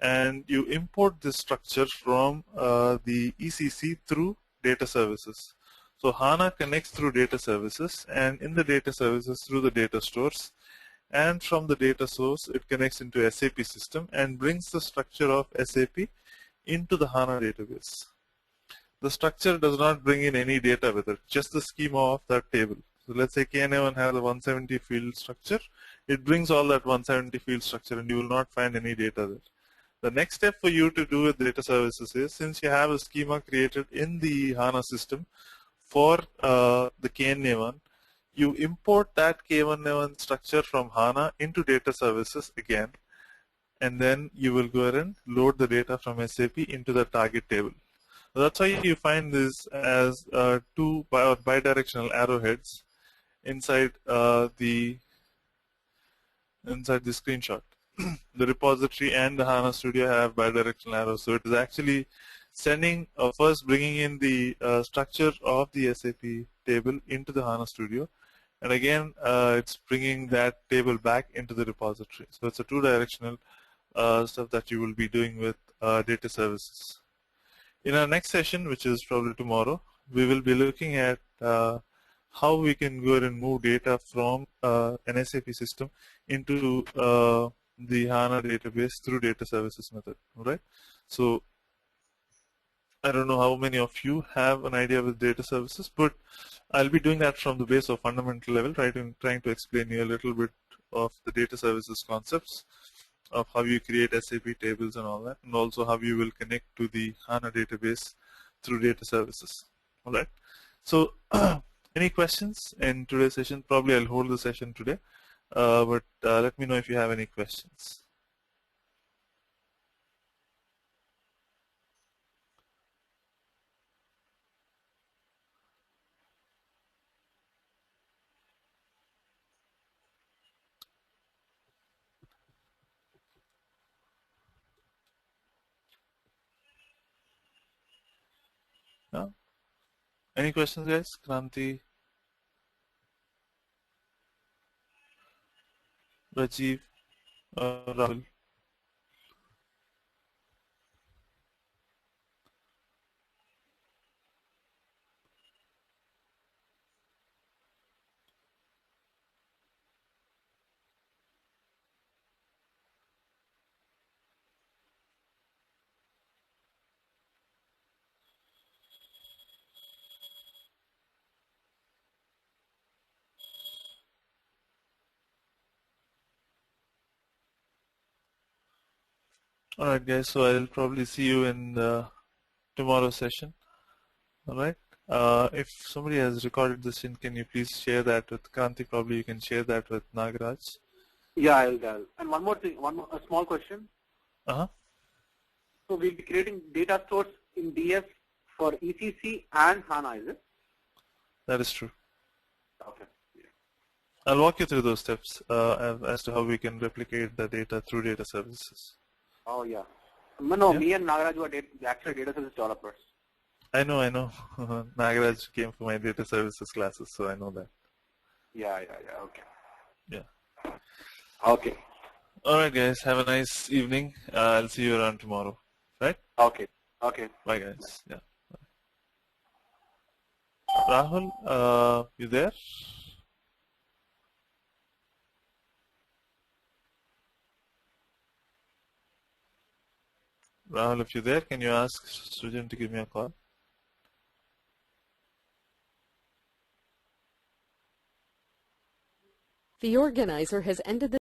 and you import this structure from the ECC through data services. So HANA connects through data services, and in the data services through the data stores, and from the data source, it connects into SAP system and brings the structure of SAP into the HANA database. The structure does not bring in any data with it, just the schema of that table. So let's say KNA1 has a 170 field structure. It brings all that 170 field structure and you will not find any data there. The next step for you to do with data services is, since you have a schema created in the HANA system for the KNA1, you import that K1A1 structure from HANA into data services again, and then you will go ahead and load the data from SAP into the target table. So that's why you find this as two bidirectional arrowheads inside the screenshot. The repository and the HANA Studio have bidirectional arrows, so it is actually sending first bringing in the structure of the SAP table into the HANA Studio, and again it's bringing that table back into the repository. So it's a two-directional stuff that you will be doing with data services. In our next session, which is probably tomorrow, we will be looking at how we can go ahead and move data from an SAP system into the HANA database through data services method. All right. So I don't know how many of you have an idea with data services, but I'll be doing that from the base of fundamental level, trying to explain you a little bit of the data services concepts, of how you create SAP tables and all that, and also how you will connect to the HANA database through data services. All right. So any questions in today's session? Probably I'll hold the session today, but let me know if you have any questions. No? Any questions, guys? Kranti, Rajiv, Rahul? All right, guys. So I'll probably see you in tomorrow's session. All right. If somebody has recorded this in, can you please share that with Kranti? Probably you can share that with Nagaraj. Yeah, I'll. And one more thing, a small question. Uh-huh. So we'll be creating data stores in DS for ECC and HANA, is it? That is true. Okay. Yeah. I'll walk you through those steps as to how we can replicate the data through data services. Oh, yeah. No, Yeah. me and Nagaraj were actual data service developers. I know. Nagaraj came for my data services classes, so I know that. Yeah, okay. Yeah. Okay. All right, guys. Have a nice evening. I'll see you around tomorrow. Right? Okay. Bye, guys. Yeah. Rahul, you there? Rahul, if you're there, can you ask Srijan to give me a call? The organizer has ended the